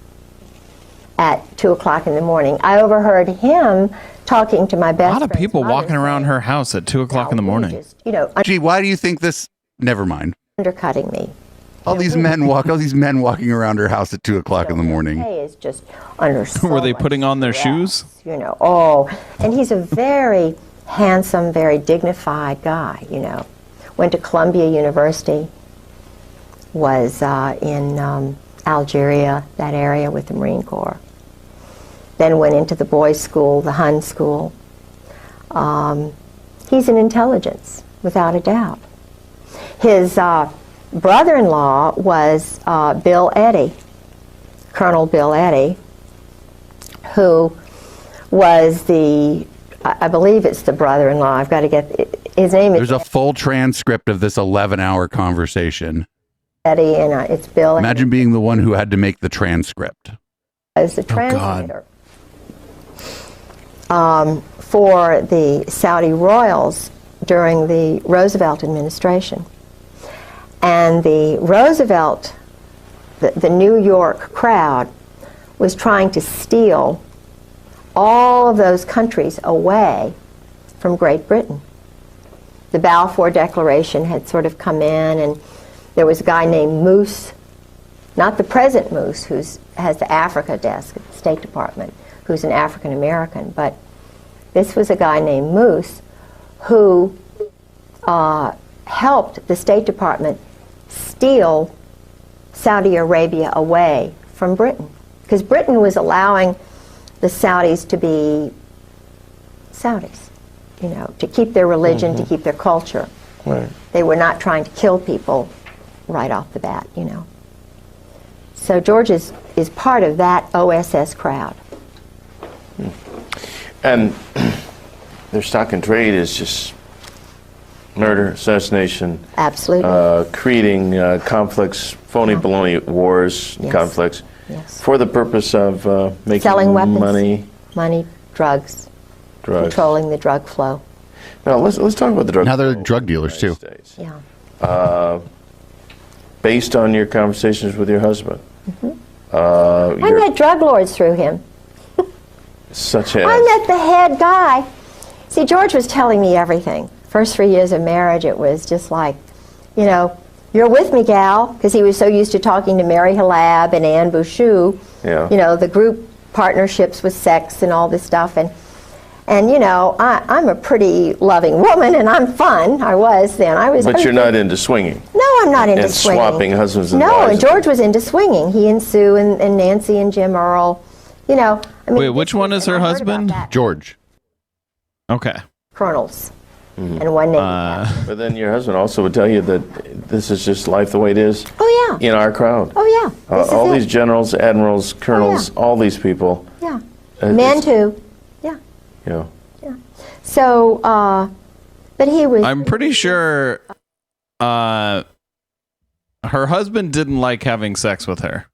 F: at 2 o'clock in the morning. I overheard him talking to my best
E: A lot of
F: friend's
E: people
F: mother
E: walking around
F: saying,
E: her house at 2:00 in the morning.
F: just, you know,
D: Gee, why do you think this? Never mind.
F: undercutting me.
D: All these men walking around her house at 2:00 in the morning.
F: Pay is just under so
E: Were they
F: much
E: putting on their
F: stress,
E: shoes?
F: You know, and he's a very handsome, very dignified guy, you know. Went to Columbia University, was in Algeria, that area with the Marine Corps. Then went into the boys' school, the Hun school. He's an intelligence, without a doubt. His brother-in-law was Bill Eddy, Colonel Bill Eddy, who was I believe it's the brother-in-law. I've got to get his name.
D: There's a full transcript of this 11-hour conversation.
F: Eddie, and it's Bill.
D: Imagine being the one who had to make the transcript.
F: As the translator for the Saudi royals during the Roosevelt administration. And the Roosevelt, the New York crowd, was trying to steal all of those countries away from Great Britain. The Balfour Declaration had sort of come in, and there was a guy named Moose, not the present Moose, who has the Africa desk at the State Department, who's an African American, but this was a guy named Moose who helped the State Department steal Saudi Arabia away from Britain, because Britain was allowing the Saudis to be Saudis, you know, to keep their religion, to keep their culture.
G: Right.
F: They were not trying to kill people right off the bat, you know. So George is part of that OSS crowd.
G: And their stock and trade is just murder, assassination,
F: Absolutely.
G: creating conflicts, phony baloney wars,
F: Yes.
G: conflicts,
F: Yes.
G: for the purpose of making
F: Selling weapons.
G: money,
F: Drugs,
G: drugs.
F: controlling the drug flow.
G: Now let's talk about the drug.
D: Now they're
G: flow
D: drug
G: in the
D: dealers,
G: United
D: too.
G: States.
F: Yeah.
G: Based on your conversations with your husband,
F: I met drug lords through him.
G: such as
F: I met the head guy. See, George was telling me everything. First 3 years of marriage, it was just like, you know, you're with me, gal, because he was so used to talking to Mary Halab and Anne Bouchou.
G: Yeah.
F: You know, the group partnerships with sex and all this stuff. And you know, I'm a pretty loving woman, and I'm fun. I was then.
G: But you're not into swinging.
F: No, I'm not into
G: and
F: swinging.
G: swapping husbands and
F: No,
G: wives.
F: and George was into swinging. He and Sue and Nancy and Jim Earl. You know, I mean,
E: Wait, which one is her
F: and I heard about
E: husband?
F: that.
D: George.
E: Okay.
F: Colonels. And one named
G: But then your husband also would tell you that this is just life the way it is
F: Oh yeah.
G: in our crowd.
F: Oh yeah. This is
G: All
F: it.
G: these generals, admirals, colonels, all these people.
F: Yeah.
G: Uh,
F: Men
G: it's-
F: too. Yeah.
G: You know,
F: So, but he was.
E: I'm pretty sure her husband didn't like having sex with her.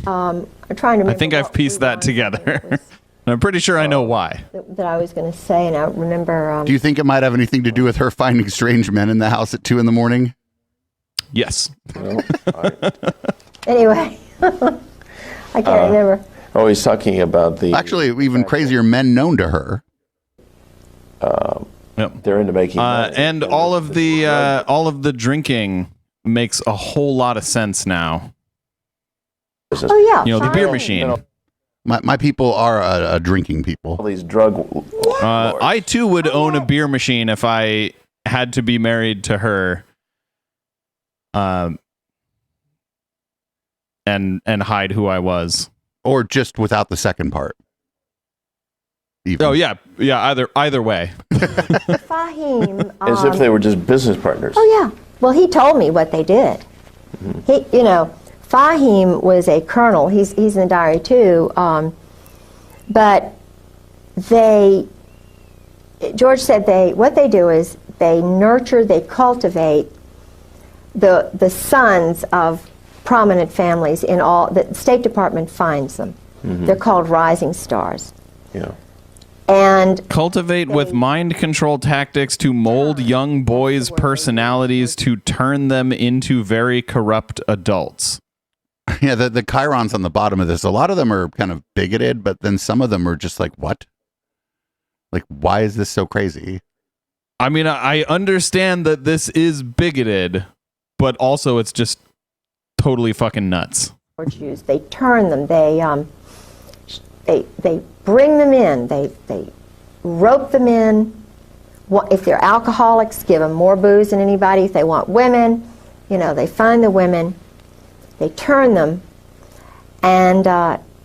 F: I'm trying to.
E: I think
F: remember
E: I've
F: what
E: pieced
F: we
E: that
F: wanted
E: together.
F: was-
E: I'm pretty sure I know why.
F: that I was going to say, and I remember.
D: Do you think it might have anything to do with her finding strange men in the house at 2 in the morning?
E: Yes.
F: Anyway, I can't remember.
G: oh, he's talking about the.
D: Actually, even crazier men known to her.
E: Yep.
G: they're into making. money.
E: And all of the drinking makes a whole lot of sense now.
F: Oh yeah.
E: You know, the beer
F: fine.
E: machine.
D: My people are a drinking people.
G: all these drug.
E: I too would own a beer machine if I had to be married to her. And hide who I was.
D: Or just without the second part. Even.
E: Oh yeah. Either way.
F: Fahim.
G: As if they were just business partners.
F: Oh yeah. Well, he told me what they did. He, you know, Fahim was a colonel. He's in the diary too. But George said what they do is they nurture, they cultivate the sons of prominent families in all. The State Department finds them. They're called rising stars.
G: Yeah.
F: And
E: Cultivate with mind control tactics to mold young boys' personalities to turn them into very corrupt adults.
D: Yeah, the chyrons on the bottom of this, a lot of them are kind of bigoted, but then some of them are just like, what? Like, why is this so crazy?
E: I mean, I understand that this is bigoted, but also it's just totally fucking nuts.
F: Jews, they turn them, they bring them in, they rope them in. If they're alcoholics, give them more booze than anybody. If they want women, they find the women, they turn them, and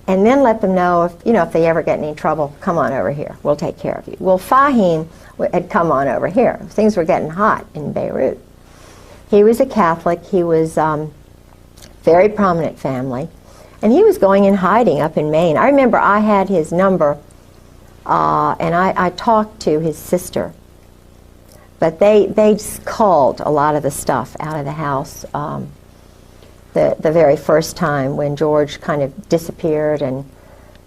F: then let them know if they ever get in any trouble, come on over here, we'll take care of you. Well, Fahim had come on over here. Things were getting hot in Beirut. He was a Catholic. He was very prominent family, and he was going in hiding up in Maine. I remember I had his number, and I talked to his sister, but they just culled a lot of the stuff out of the house the very first time when George kind of disappeared, and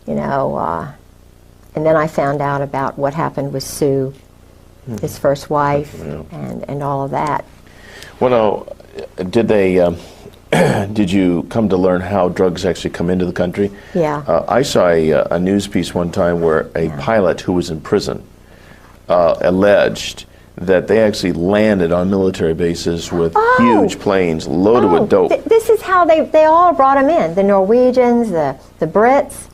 F: and then I found out about what happened with Sue, his first wife, and all of that.
G: Well, now, did they? Did you come to learn how drugs actually come into the country?
F: Yeah.
G: I saw a news piece one time where a pilot who was in prison alleged that they actually landed on military bases with huge planes loaded with dope.
F: This is how they all brought them in. The Norwegians, the Brits.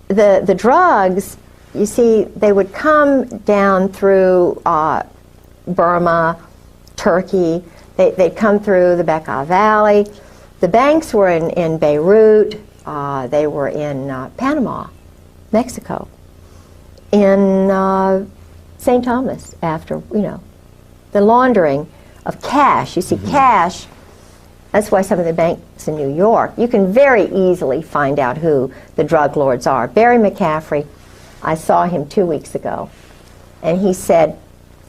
F: The drugs, you see, they would come down through Burma, Turkey. They'd come through the Bekaa Valley. The banks were in Beirut. They were in Panama, Mexico, in St. Thomas, after, the laundering of cash. You see, cash, that's why some of the banks in New York, you can very easily find out who the drug lords are. Barry McCaffrey, I saw him 2 weeks ago, and he said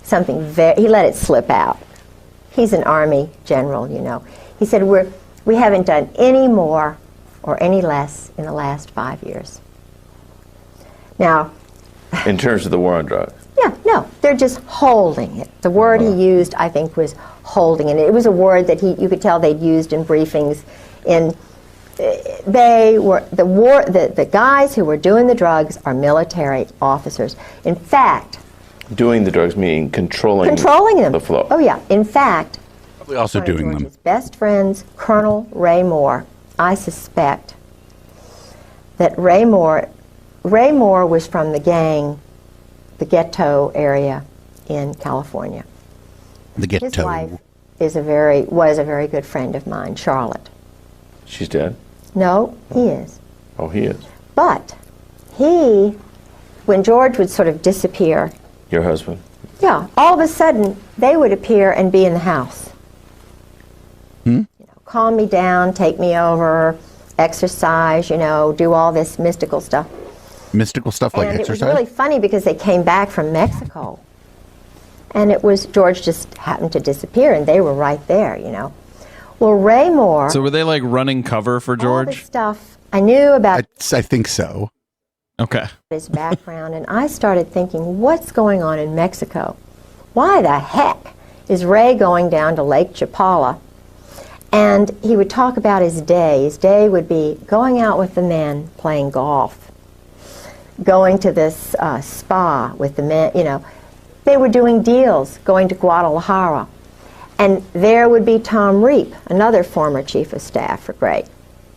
F: something he let it slip out. He's an Army general, He said, we haven't done any more or any less in the last 5 years. Now,
G: in terms of the war on drugs?
F: Yeah, no, they're just holding it. The word he used, I think, was holding it. It was a word that you could tell they'd used in briefings. They were the guys who were doing the drugs are military officers. In fact,
G: doing the drugs meaning controlling
F: them.
G: The flow.
F: Oh yeah. In fact,
D: Probably also doing them.
F: His best friends, Colonel Ray Moore. I suspect that Ray Moore was from the gang, the ghetto area in California.
D: The ghetto.
F: His wife was a very good friend of mine, Charlotte.
G: She's dead?
F: No, he is.
G: Oh, he is.
F: But when George would sort of disappear.
G: Your husband?
F: Yeah, all of a sudden they would appear and be in the house. Calm me down, take me over, exercise, do all this mystical stuff.
D: Mystical stuff like exercise?
F: And it was really funny because they came back from Mexico. And George just happened to disappear, and they were right there, Well, Ray Moore...
E: So were they like running cover for George?
F: All this stuff I knew about...
D: I think so.
E: Okay.
F: His background, and I started thinking, what's going on in Mexico? Why the heck is Ray going down to Lake Chapala? And he would talk about his day. His day would be going out with the men, playing golf, going to this spa with the men, They were doing deals, going to Guadalajara. And there would be Tom Reap, another former chief of staff for Griggs,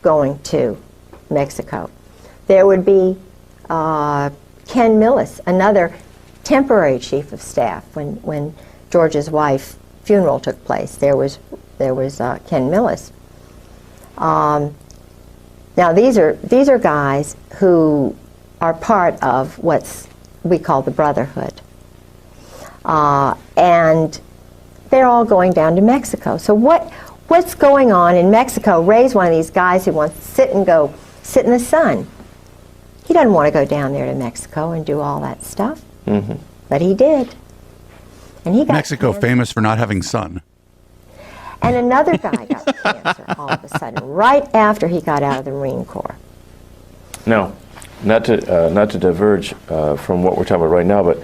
F: going to Mexico. There would be Ken Millis, another temporary chief of staff when George's wife's funeral took place. There was Ken Millis. Now these are guys who are part of what we call the Brotherhood, and they're all going down to Mexico. So what's going on in Mexico? Ray's one of these guys who wants to sit in the sun. He doesn't want to go down there to Mexico and do all that stuff, but he did, and he got
D: Mexico
F: cancer.
D: Famous for not having sun.
F: And another guy got cancer all of a sudden, right after he got out of the Marine Corps.
G: No, not to diverge from what we're talking about right now, but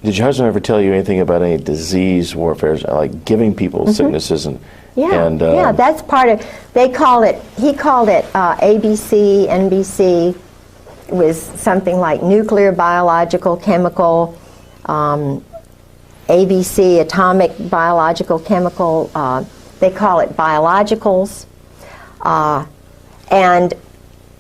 G: Did your husband ever tell you anything about any disease warfare, like giving people sicknesses and?
F: Yeah, that's part of. He called it ABC, NBC. It was something like nuclear, biological, chemical. ABC, atomic, biological, chemical. They call it biologicals. And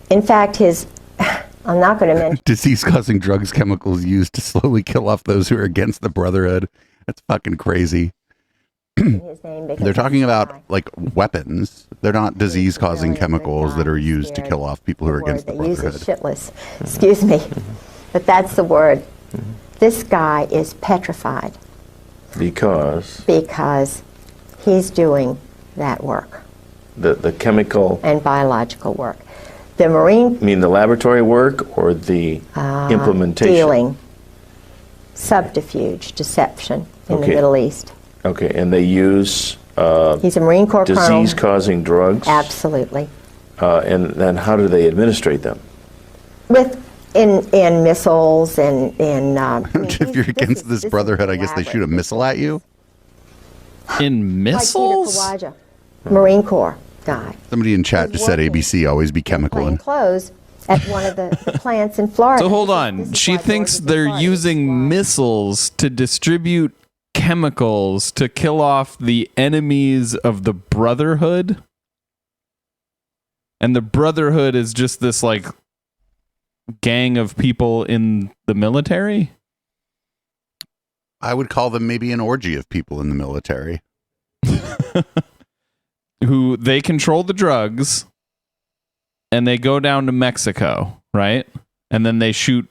F: in fact, I'm not going to mention.
D: Disease-causing drugs, chemicals used to slowly kill off those who are against the Brotherhood. That's fucking crazy.
F: His name
D: They're talking about like weapons. They're not disease-causing chemicals that are used to kill off people who are against the Brotherhood.
F: Use is shitless. Excuse me, but that's the word. This guy is petrified.
G: Because
F: he's doing that work.
G: The chemical
F: and biological work. The Marine.
G: You mean the laboratory work or the implementation?
F: Dealing, subterfuge, deception in the Middle East.
G: Okay, and they use
F: he's a Marine Corps colonel.
G: Disease-causing drugs?
F: Absolutely.
G: And then how do they administrate them?
F: In missiles and in...
D: if you're against this Brotherhood, I guess they shoot a missile at you?
E: In missiles?
F: Like Peter Kawaja, Marine Corps guy.
D: Somebody in chat just said ABC, always be chemical.
F: And clothes at one of the plants in Florida.
E: So hold on. She thinks they're using missiles to distribute chemicals to kill off the enemies of the Brotherhood? And the Brotherhood is just this like gang of people in the military?
D: I would call them maybe an orgy of people in the military.
E: Who they control the drugs and they go down to Mexico, right? And then they shoot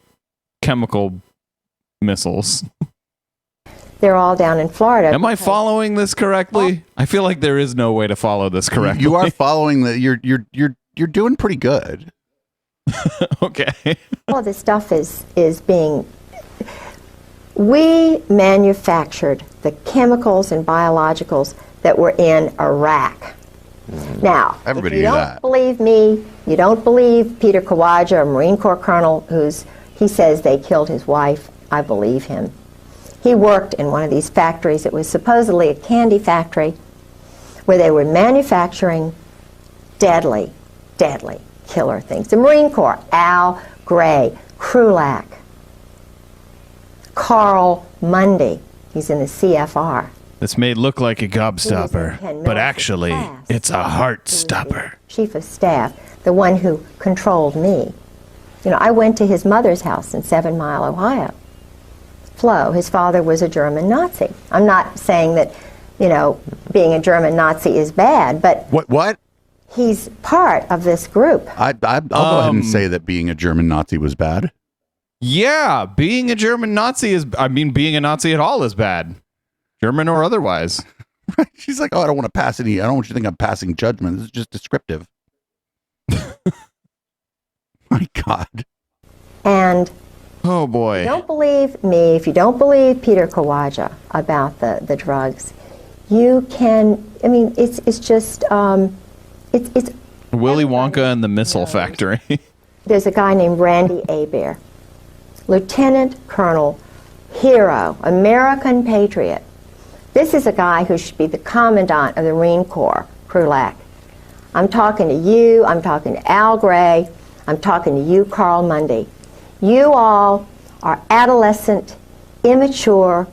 E: chemical missiles.
F: They're all down in Florida.
E: Am I following this correctly? I feel like there is no way to follow this correctly.
D: You are following you're doing pretty good.
E: Okay.
F: All this stuff is being. We manufactured the chemicals and biologicals that were in Iraq. Now,
D: everybody
F: if you don't believe me, you don't believe Peter Kawaja, a Marine Corps colonel, he says they killed his wife. I believe him. He worked in one of these factories. It was supposedly a candy factory where they were manufacturing deadly killer things. The Marine Corps, Al Gray, Krulak, Carl Mundy, he's in the CFR.
E: This may look like a gobstopper, but actually, it's a heart stopper.
F: Chief of Staff, the one who controlled me. You know, I went to his mother's house in 7 Mile, Ohio. Flo, his father was a German Nazi. I'm not saying that, you know, being a German Nazi is bad, but...
D: What?
F: He's part of this group.
D: I'll go ahead and say that being a German Nazi was bad.
E: Yeah, being a German Nazi being a Nazi at all is bad. German or otherwise.
D: Right. She's like, I don't want you to think I'm passing judgment. This is just descriptive. My God.
F: And
E: oh boy.
F: If you don't believe me, if you don't believe Peter Kawaja about the drugs, you can, I mean, it's just, it's
E: Willy Wonka and the Missile Factory.
F: There's a guy named Randy Hebert, Lieutenant Colonel, hero, American patriot. This is a guy who should be the commandant of the Marine Corps, Krulak. I'm talking to you, I'm talking to Al Gray, I'm talking to you, Carl Mundy. You all are adolescent, immature,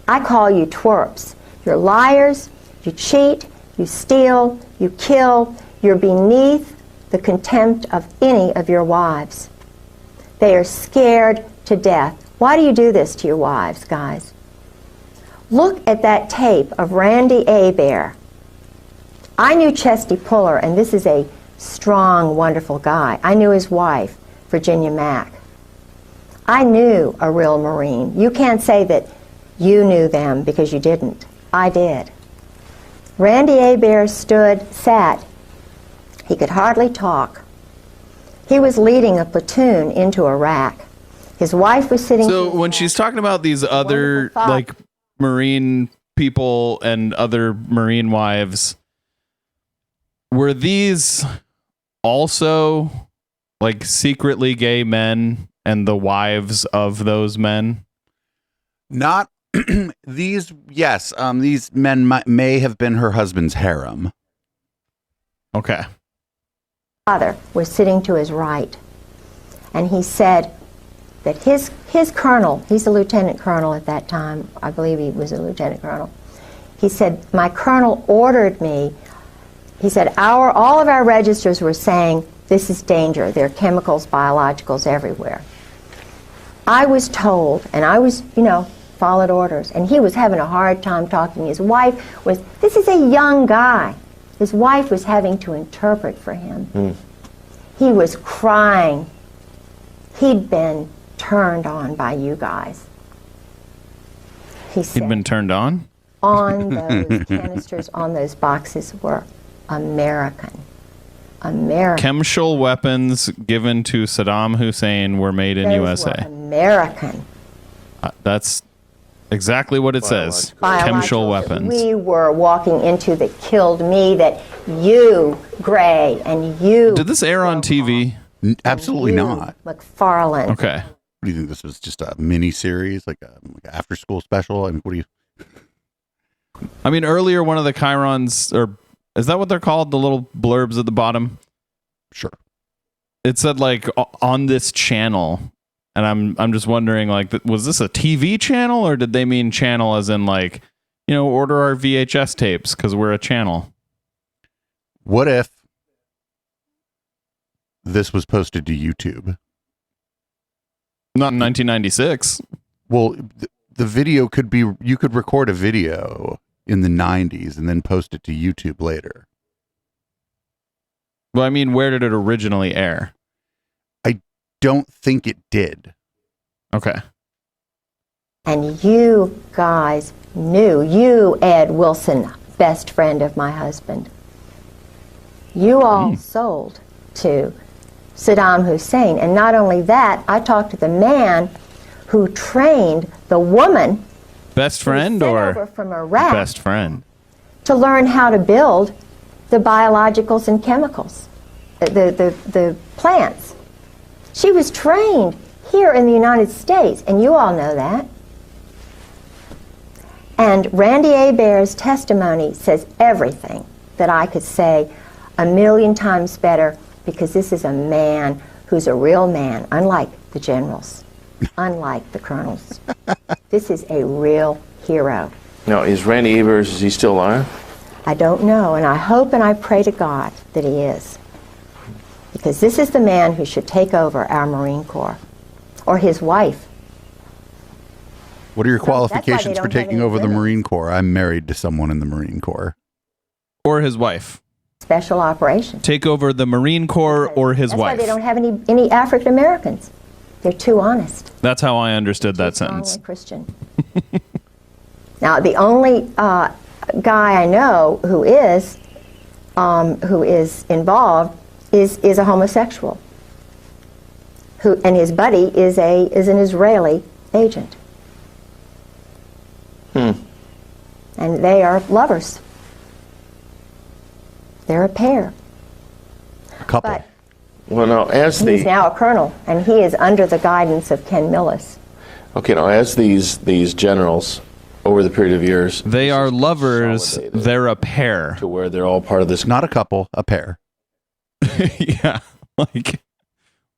F: I call you twerps. You're liars, you cheat, you steal, you kill, you're beneath the contempt of any of your wives. They are scared to death. Why do you do this to your wives, guys? Look at that tape of Randy Hebert. I knew Chesty Puller, and this is a strong, wonderful guy. I knew his wife, Virginia Mack. I knew a real Marine. You can't say that you knew them because you didn't. I did. Randy Hebert sat. He could hardly talk. He was leading a platoon into Iraq. His wife was sitting...
E: So when she's talking about these other, like, Marine people and other Marine wives, were these also, like, secretly gay men and the wives of those men?
D: Not these. Yes, these men may have been her husband's harem.
E: Okay.
F: Father was sitting to his right, and he said that his colonel, he's a lieutenant colonel at that time, I believe he was a lieutenant colonel, he said, my colonel ordered me, he said, all of our registers were saying, this is danger, there are chemicals, biologicals everywhere. I was told, and I was, followed orders, and he was having a hard time talking. His wife was, this is a young guy. His wife was having to interpret for him. He was crying. He'd been turned on by you guys. He said,
E: He'd been turned on?
F: On those canisters, on those boxes were American.
E: Chemical weapons given to Saddam Hussein were made in
F: Those
E: USA.
F: were American.
E: That's exactly what it says. Chemical
F: Biologicals.
E: weapons.
F: We were walking into that killed me, that you, Gray, and you...
E: Did this air on TV?
D: Absolutely
F: you,
D: not.
F: McFarland.
E: Okay.
D: What do you think? This was just a mini series, like an after school special? I mean, what do you?
E: I mean, earlier one of the chyrons, or is that what they're called? The little blurbs at the bottom.
D: Sure.
E: It said like on this channel, and I'm just wondering, like, was this a TV channel, or did they mean channel as in like, order our VHS tapes because we're a channel?
D: What if this was posted to YouTube?
E: Not in 1996.
D: Well, the video could be, you could record a video in the 90s and then post it to YouTube later.
E: Well, I mean, where did it originally air?
D: I don't think it did.
E: Okay.
F: And you guys knew, you, Ed Wilson, best friend of my husband, you all sold to Saddam Hussein. And not only that, I talked to the man who trained the woman,
E: Best friend
F: sent
E: or
F: over from Iraq,
E: best friend?
F: to learn how to build the biologicals and chemicals, the plants. She was trained here in the United States, and you all know that. And Randy Hebert's testimony says everything that I could say 1,000,000 times better, because this is a man who's a real man, unlike the generals, unlike the colonels. This is a real hero.
G: Now, is Randy Hebert, is he still alive?
F: I don't know, and I hope and I pray to God that he is. Because this is the man who should take over our Marine Corps, or his wife.
D: What are your
F: that's why they
D: qualifications
F: don't
D: for
F: have
D: taking
F: any
D: over the
F: women.
D: Marine Corps? I'm married to someone in the Marine Corps.
E: Or his wife?
F: Special operations.
E: Take over the Marine Corps or his
F: That's
E: wife?
F: why they don't have any African Americans. They're too honest.
E: That's how I understood that
F: Strongly
E: sentence.
F: Christian. Now, the only guy I know who is involved is a homosexual. And his buddy is an Israeli agent. And they are lovers. They're a pair.
D: A couple.
F: But
G: Well, now, as
F: he's
G: the
F: now a colonel, and he is under the guidance of Ken Millis.
G: okay, now as these generals over the period of years,
E: They are lovers.
G: consolidated
E: They're a pair.
G: to where they're all part of this
D: Not a couple, a pair.
E: Yeah. Like,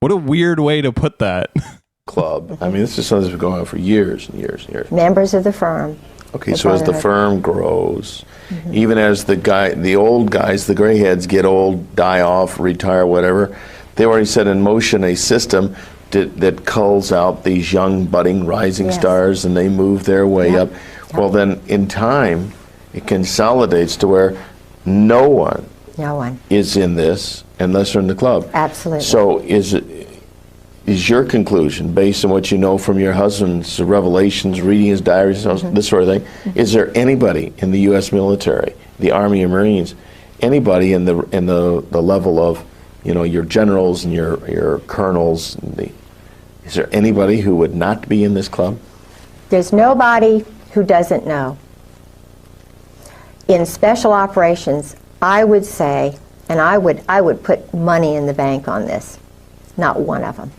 E: what a weird way to put that.
G: club. I mean, this is something that's been going on for years and years and years.
F: Members of the firm.
G: Okay,
F: The
G: so as the
F: brotherhood.
G: firm grows, even as the old guys, the gray heads get old, die off, retire, whatever, they already set in motion a system that culls out these young, budding, rising
F: Yes.
G: stars, and they move their way
F: Yep.
G: up. Well, then, in time, it consolidates to where no one
F: No one.
G: is in this unless they're in the club.
F: Absolutely.
G: So is your conclusion, based on what you know from your husband's revelations, reading his diaries, this sort of thing, is there anybody in the U.S. military, the Army or Marines, anybody in the level of, your generals and your colonels, is there anybody who would not be in this club?
F: There's nobody who doesn't know. In special operations, I would say, and I would put money in the bank on this, not one of them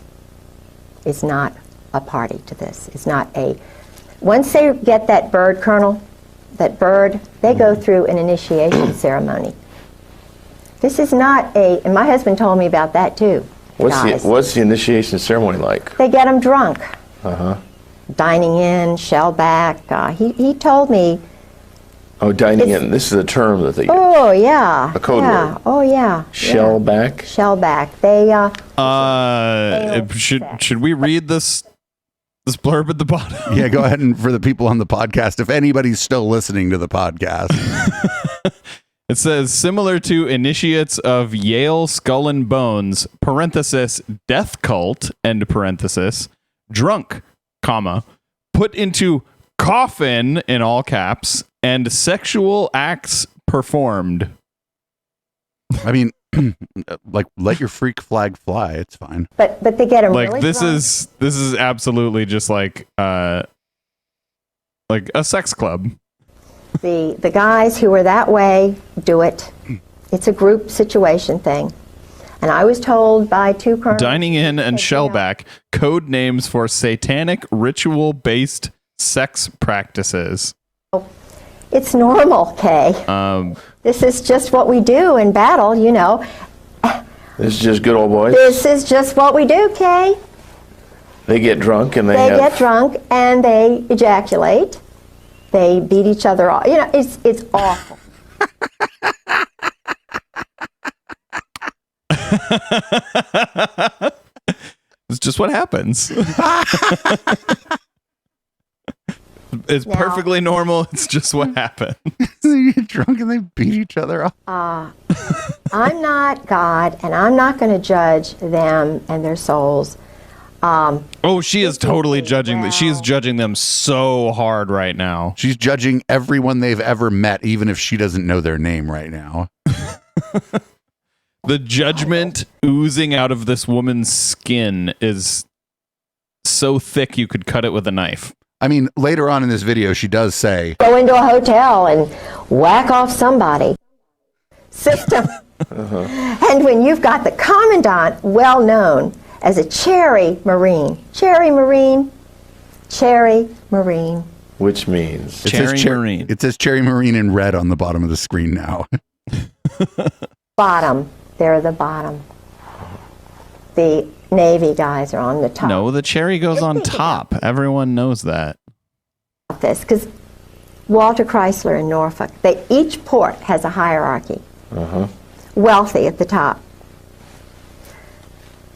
F: is not a party to this, is not a Once they get that bird kernel, they go through an initiation ceremony. This is not and my husband told me about that too.
G: What's the initiation ceremony like?
F: They get them drunk.
G: Uh-huh.
F: Dining in, shellback. He told me.
G: Oh, dining in. This is a term that they use.
F: Oh, yeah.
G: A code word.
F: Oh, yeah.
G: Shellback?
F: Shellback.
E: Should we read this blurb at the bottom?
D: Yeah, go ahead, and for the people on the podcast, if anybody's still listening to the podcast.
E: It says, similar to initiates of Yale Skull and Bones, parenthesis, death cult, end parenthesis, drunk, comma, put into coffin, in all caps, and sexual acts performed.
D: I mean, like, let your freak flag fly. It's fine.
F: But they get them
E: like
F: really
E: this
F: drunk.
E: This is absolutely just like a sex club.
F: The guys who are that way do it. It's a group situation thing. And I was told by two colonels.
E: Dining in and shellback, code names for satanic ritual-based sex practices.
F: It's normal, Kay. This is just what we do in battle, you know.
G: This is just good old boys?
F: This is just what we do, Kay.
G: They get drunk and they
F: get drunk and they ejaculate. They beat each other off. You know, it's awful.
E: It's just what happens. It's perfectly normal. It's just what happened.
D: They get drunk and they beat each other up.
F: I'm not God, and I'm not going to judge them and their souls.
E: She is totally judging that. She is judging them so hard right now.
D: She's judging everyone they've ever met, even if she doesn't know their name right now.
E: The judgment oozing out of this woman's skin is so thick you could cut it with a knife.
D: I mean, later on in this video, she does say,
F: go into a hotel and whack off somebody. System. And when you've got the commandant, well known as a cherry Marine.
G: Which means?
E: Marine.
D: It says Cherry Marine in red on the bottom of the screen now.
F: Bottom. They're the bottom. The Navy guys are on the top.
E: No, the cherry goes on top. Everyone knows that.
F: This, because Walter Chrysler in Norfolk, each port has a hierarchy. Wealthy at the top.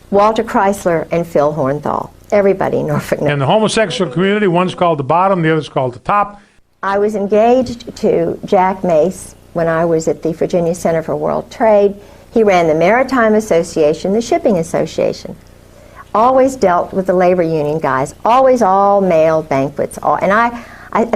F: Walter Chrysler and Phil Hornthal. Everybody in Norfolk knows.
H: In the homosexual community, one's called the bottom, the other's called the top.
F: I was engaged to Jack Mace when I was at the Virginia Center for World Trade. He ran the Maritime Association, the Shipping Association. Always dealt with the labor union guys, always all male banquets. And I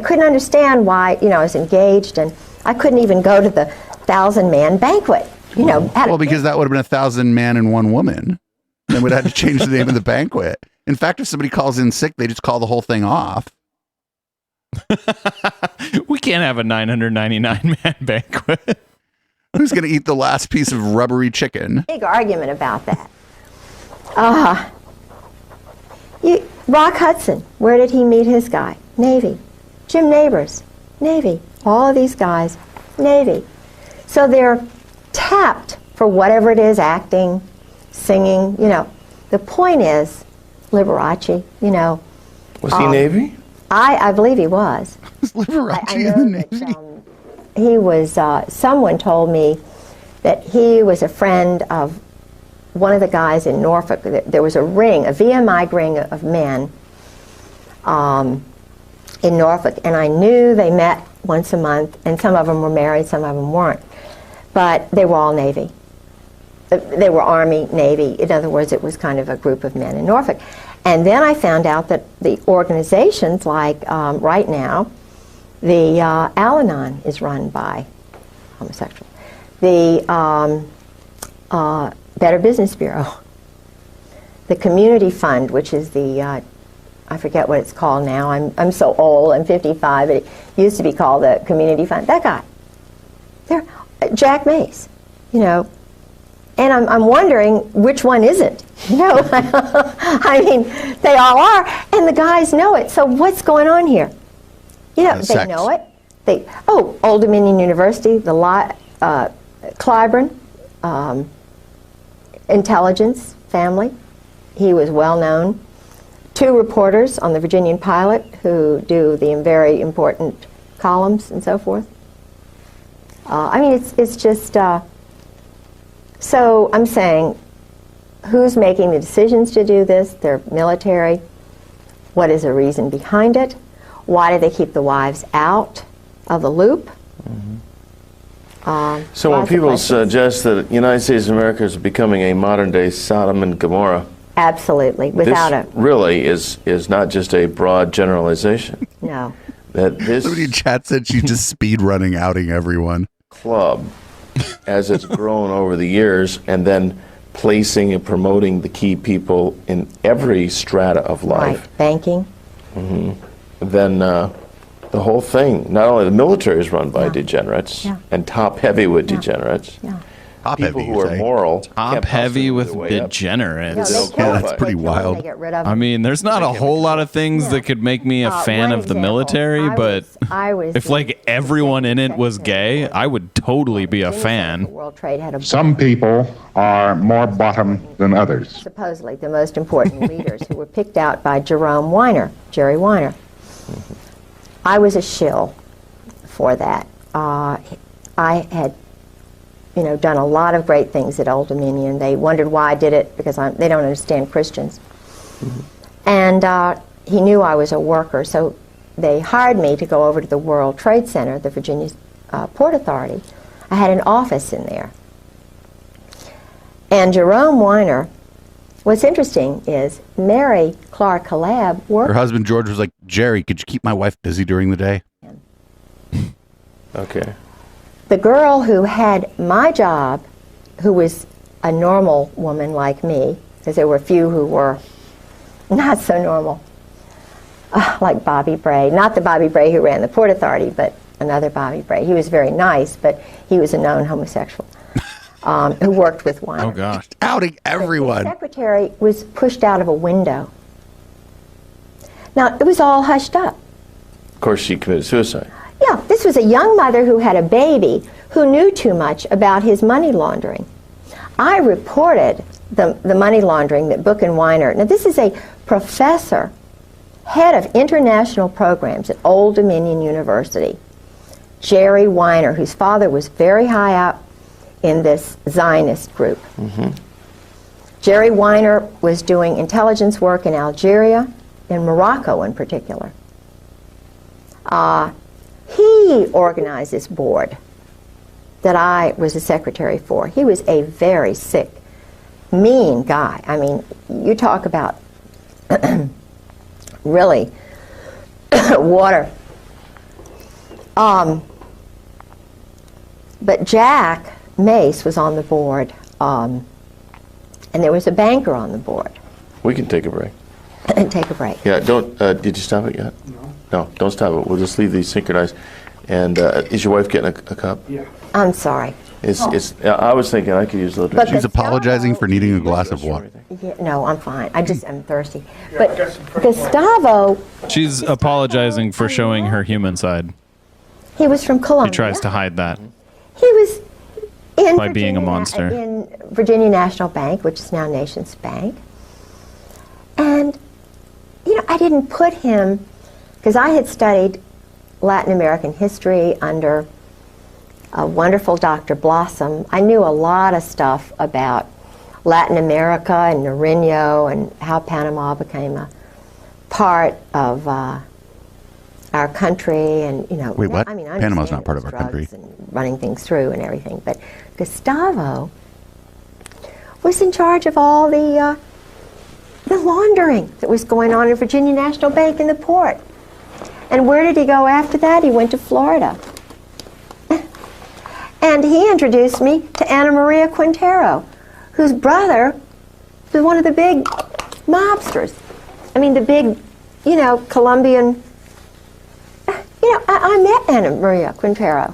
F: couldn't understand why, I was engaged and I couldn't even go to the 1,000-man banquet.
D: Well, because that would have been 1,000 man and one woman. Then we'd have to change the name of the banquet. In fact, if somebody calls in sick, they just call the whole thing off.
E: We can't have a 999-man banquet.
D: Who's going to eat the last piece of rubbery chicken?
F: Big argument about that. Rock Hudson, where did he meet his guy? Navy. Jim Neighbors, Navy. All of these guys, Navy. So they're tapped for whatever it is, acting, singing, The point is, Liberace,
G: Was he Navy?
F: I believe he was.
D: Was Liberace in the Navy?
F: He was, someone told me that he was a friend of one of the guys in Norfolk. There was a ring, a VMI ring of men in Norfolk, and I knew they met once a month, and some of them were married, some of them weren't. But they were all Navy. They were Army, Navy. In other words, it was kind of a group of men in Norfolk. And then I found out that the organizations, like right now, the Al-Anon is run by homosexuals. The Better Business Bureau. The Community Fund, which is the, I forget what it's called now. I'm so old, I'm 55, but it used to be called the Community Fund. That guy. Jack Mace, And I'm wondering which one isn't. I mean, they all are, and the guys know it. So what's going on here? You know, they know it. Old Dominion University, the Clyburn, intelligence family. He was well known. 2 reporters on the Virginian Pilot who do the very important columns and so forth. I mean, it's just, so I'm saying, who's making the decisions to do this? They're military. What is the reason behind it? Why do they keep the wives out of the loop?
G: So when people suggest that the United States of America is becoming a modern-day Sodom and Gomorrah,
F: absolutely, without
G: this really is not just a broad generalization.
F: No.
G: That this
D: somebody in chat said she's just speed running, outing everyone.
G: Club, as it's grown over the years, and then placing and promoting the key people in every strata of life.
F: Right, banking.
G: Then the whole thing, not only the military is run by degenerates and top-heavy with degenerates. People who are moral.
E: Top-heavy with degenerates.
D: Yeah, that's pretty wild.
E: I mean, there's not a whole lot of things that could make me a fan of the military, but if like everyone in it was gay, I would totally be a fan.
I: Some people are more bottom than others.
F: Supposedly the most important leaders who were picked out by Jerome Weiner, Jerry Weiner. I was a shill for that. I had, done a lot of great things at Old Dominion. They wondered why I did it because they don't understand Christians. And he knew I was a worker, so they hired me to go over to the World Trade Center, the Virginia Port Authority. I had an office in there. And Jerome Weiner, what's interesting is Mary Clark Collab worked.
D: Her husband George was like, Jerry, could you keep my wife busy during the day?
G: Okay.
F: The girl who had my job, who was a normal woman like me, because there were a few who were not so normal, like Bobby Bray. Not the Bobby Bray who ran the Port Authority, but another Bobby Bray. He was very nice, but he was a known homosexual who worked with Weiner.
E: Oh, gosh.
D: Outing everyone.
F: The secretary was pushed out of a window. Now, it was all hushed up.
G: Of course, she committed suicide.
F: Yeah, this was a young mother who had a baby who knew too much about his money laundering. I reported the money laundering that Book and Weiner. Now, this is a professor, head of international programs at Old Dominion University, Jerry Weiner, whose father was very high up in this Zionist group. Jerry Weiner was doing intelligence work in Algeria, in Morocco in particular. He organized this board that I was a secretary for. He was a very sick, mean guy. I mean, you talk about really water. But Jack Mace was on the board, and there was a banker on the board.
G: We can take a break.
F: And take a break.
G: Yeah, don't, did you stop it yet? No, don't stop it. We'll just leave these synchronized. And is your wife getting a cup?
H: Yeah.
F: I'm sorry.
G: I was thinking I could use a little drink.
D: She's apologizing for needing a glass of water.
F: Yeah, no, I'm fine. I just am thirsty. But Gustavo...
E: She's apologizing for showing her human side.
F: He was from Columbia.
E: He tries to hide that.
F: He was in
E: by being a monster.
F: In Virginia National Bank, which is now Nations Bank. And, I didn't put him, because I had studied Latin American history under a wonderful Dr. Blossom. I knew a lot of stuff about Latin America and Nariño and how Panama became a part of our country. And,
D: Wait, what?
F: I mean, I
D: Panama's
F: understand
D: not part of our country.
F: And running things through and everything. But Gustavo was in charge of all the laundering that was going on in Virginia National Bank in the port. And where did he go after that? He went to Florida. And he introduced me to Ana Maria Quintero, whose brother was one of the big mobsters. I mean, the big, Colombian. I met Ana Maria Quintero.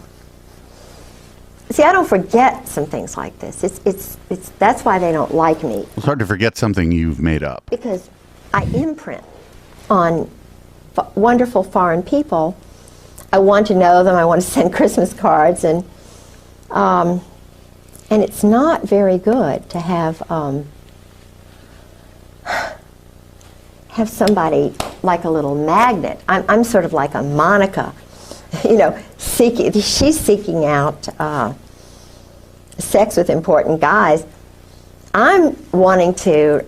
F: See, I don't forget some things like this. It's that's why they don't like me.
D: It's hard to forget something you've made up.
F: Because I imprint on wonderful foreign people I want to know them. I want to send Christmas cards, and it's not very good to have somebody like a little magnet. I'm sort of like a Monica, she's seeking out sex with important guys. I'm wanting to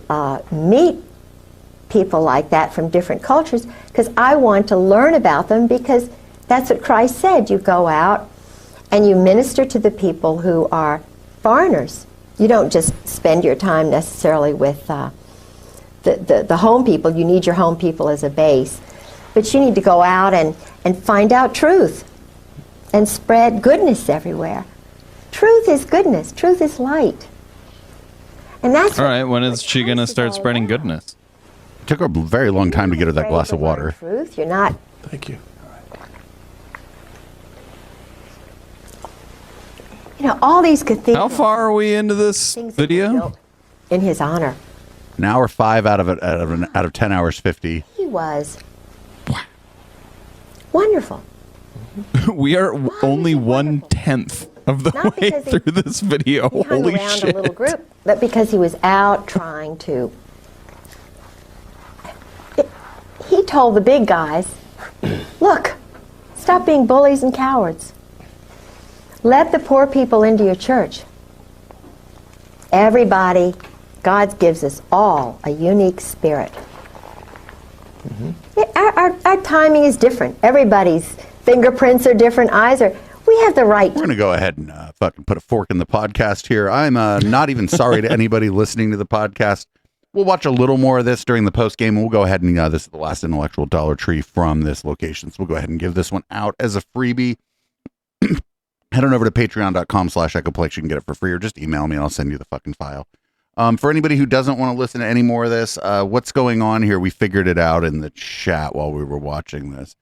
F: meet people like that from different cultures because I want to learn about them, because that's what Christ said. You go out and you minister to the people who are foreigners. You don't just spend your time necessarily with the home people. You need your home people as a base. But you need to go out and find out truth and spread goodness everywhere. Truth is goodness. Truth is light. And that's
E: all right. When is she going to start spreading goodness?
D: It took her a very long time to get her that glass of water.
F: Truth, you're not.
G: Thank you.
F: All these cathedrals.
E: How far are we into this video?
F: In his honor.
D: An hour 5 out of 10 hours 50.
F: He was wonderful.
E: We are only 1/10 of the way through this video.
F: He hung
E: Holy
F: around
E: shit!
F: a little group, but because he was out trying to. He told the big guys, "Look, stop being bullies and cowards. Let the poor people into your church. Everybody, God gives us all a unique spirit. Our timing is different. Everybody's fingerprints are different, eyes are. We have the right.
D: We're going to go ahead and fucking put a fork in the podcast here. I'm not even sorry to anybody listening to the podcast. We'll watch a little more of this during the post game, and we'll go ahead and this is the last intellectual Dollar Tree from this location. So we'll go ahead and give this one out as a freebie. Head on over to patreon.com/Echoplex. You can get it for free, or just email me and I'll send you the fucking file. For anybody who doesn't want to listen to any more of this, what's going on here? We figured it out in the chat while we were watching this.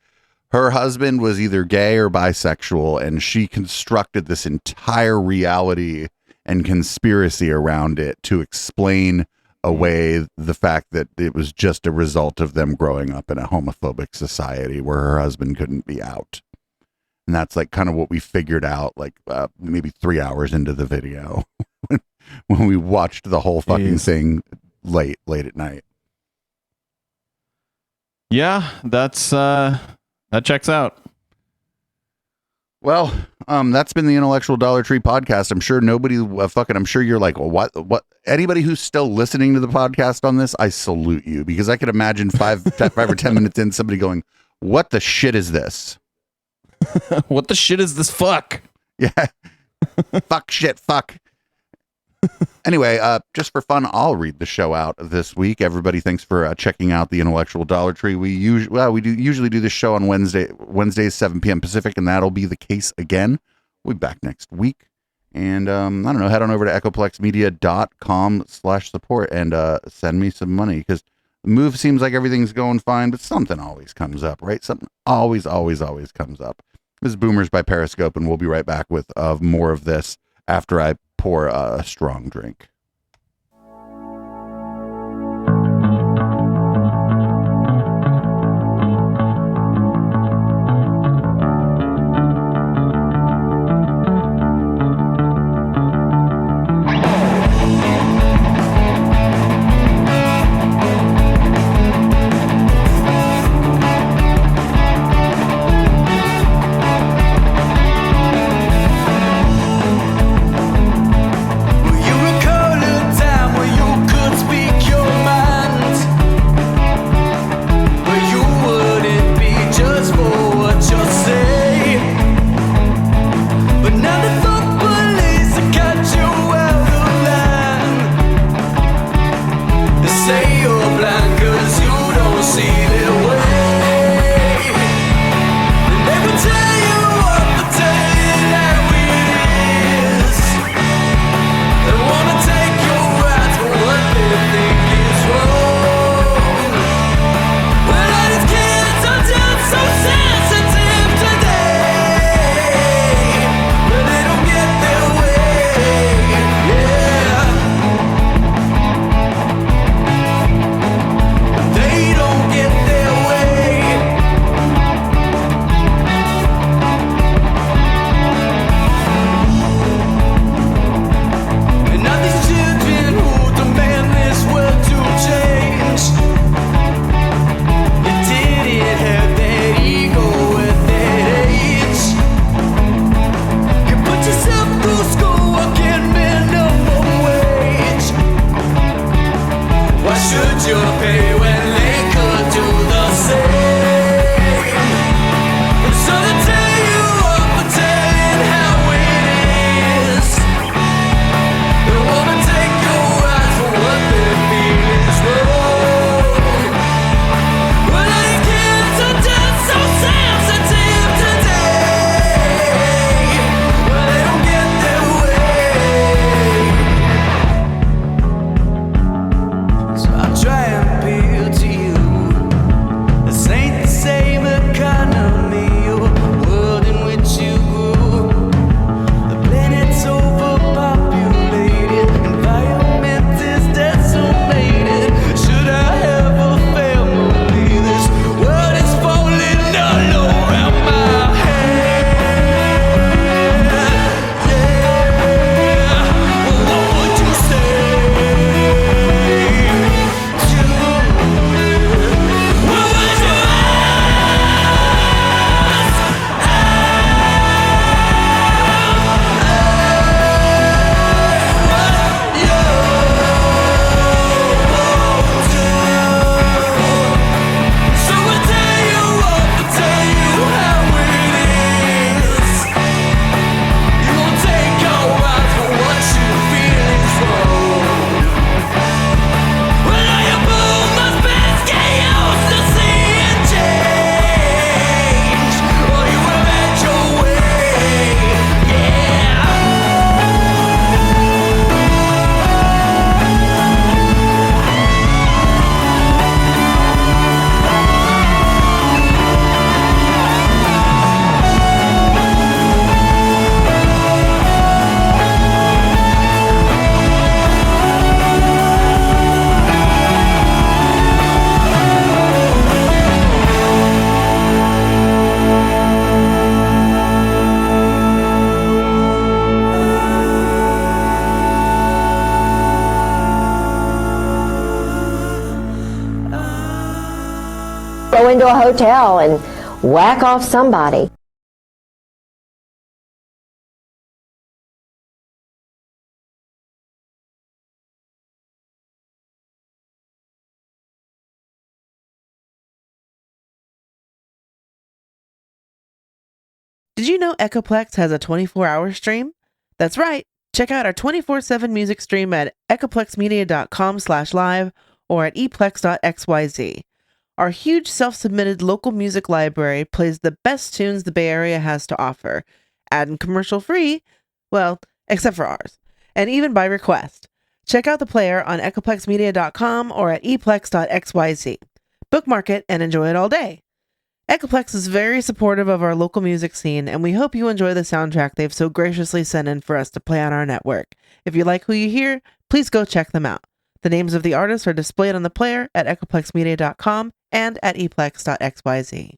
D: Her husband was either gay or bisexual, and she constructed this entire reality and conspiracy around it to explain away the fact that it was just a result of them growing up in a homophobic society where her husband couldn't be out. And that's like kind of what we figured out, like maybe 3 hours into the video when we watched the whole fucking thing late at night.
E: Yeah, that's that checks out.
D: Well, that's been the Intellectual Dollar Tree podcast. I'm sure nobody I'm sure you're like, well, what? Anybody who's still listening to the podcast on this, I salute you, because I could imagine 5 or 10 minutes in, somebody going, what the shit is this?
E: What the shit is this fuck?
D: Yeah. Fuck, shit, fuck. Anyway, just for fun, I'll read the show out this week. Everybody, thanks for checking out the Intellectual Dollar Tree. We usually do this show on Wednesdays, 7 p.m. Pacific, and that'll be the case again. We'll be back next week. And I don't know, head on over to echoplexmedia.com/support and send me some money, because the move seems like everything's going fine, but something always comes up, right? Something always comes up. This is Boomers by Periscope, and we'll be right back with more of this after I pour a strong drink.
C: You were caught
F: into a hotel and whack off somebody.
A: Did you know Echoplex has a 24-hour stream? That's right. Check out our 24/7 music stream at echoplexmedia.com/live or at eplex.xyz. Our huge self-submitted local music library plays the best tunes the Bay Area has to offer, and commercial free, well, except for ours, and even by request. Check out the player on echoplexmedia.com or at eplex.xyz. Bookmark it and enjoy it all day. Echoplex is very supportive of our local music scene, and we hope you enjoy the soundtrack they've so graciously sent in for us to play on our network. If you like who you hear, please go check them out. The names of the artists are displayed on the player at echoplexmedia.com and at eplex.xyz.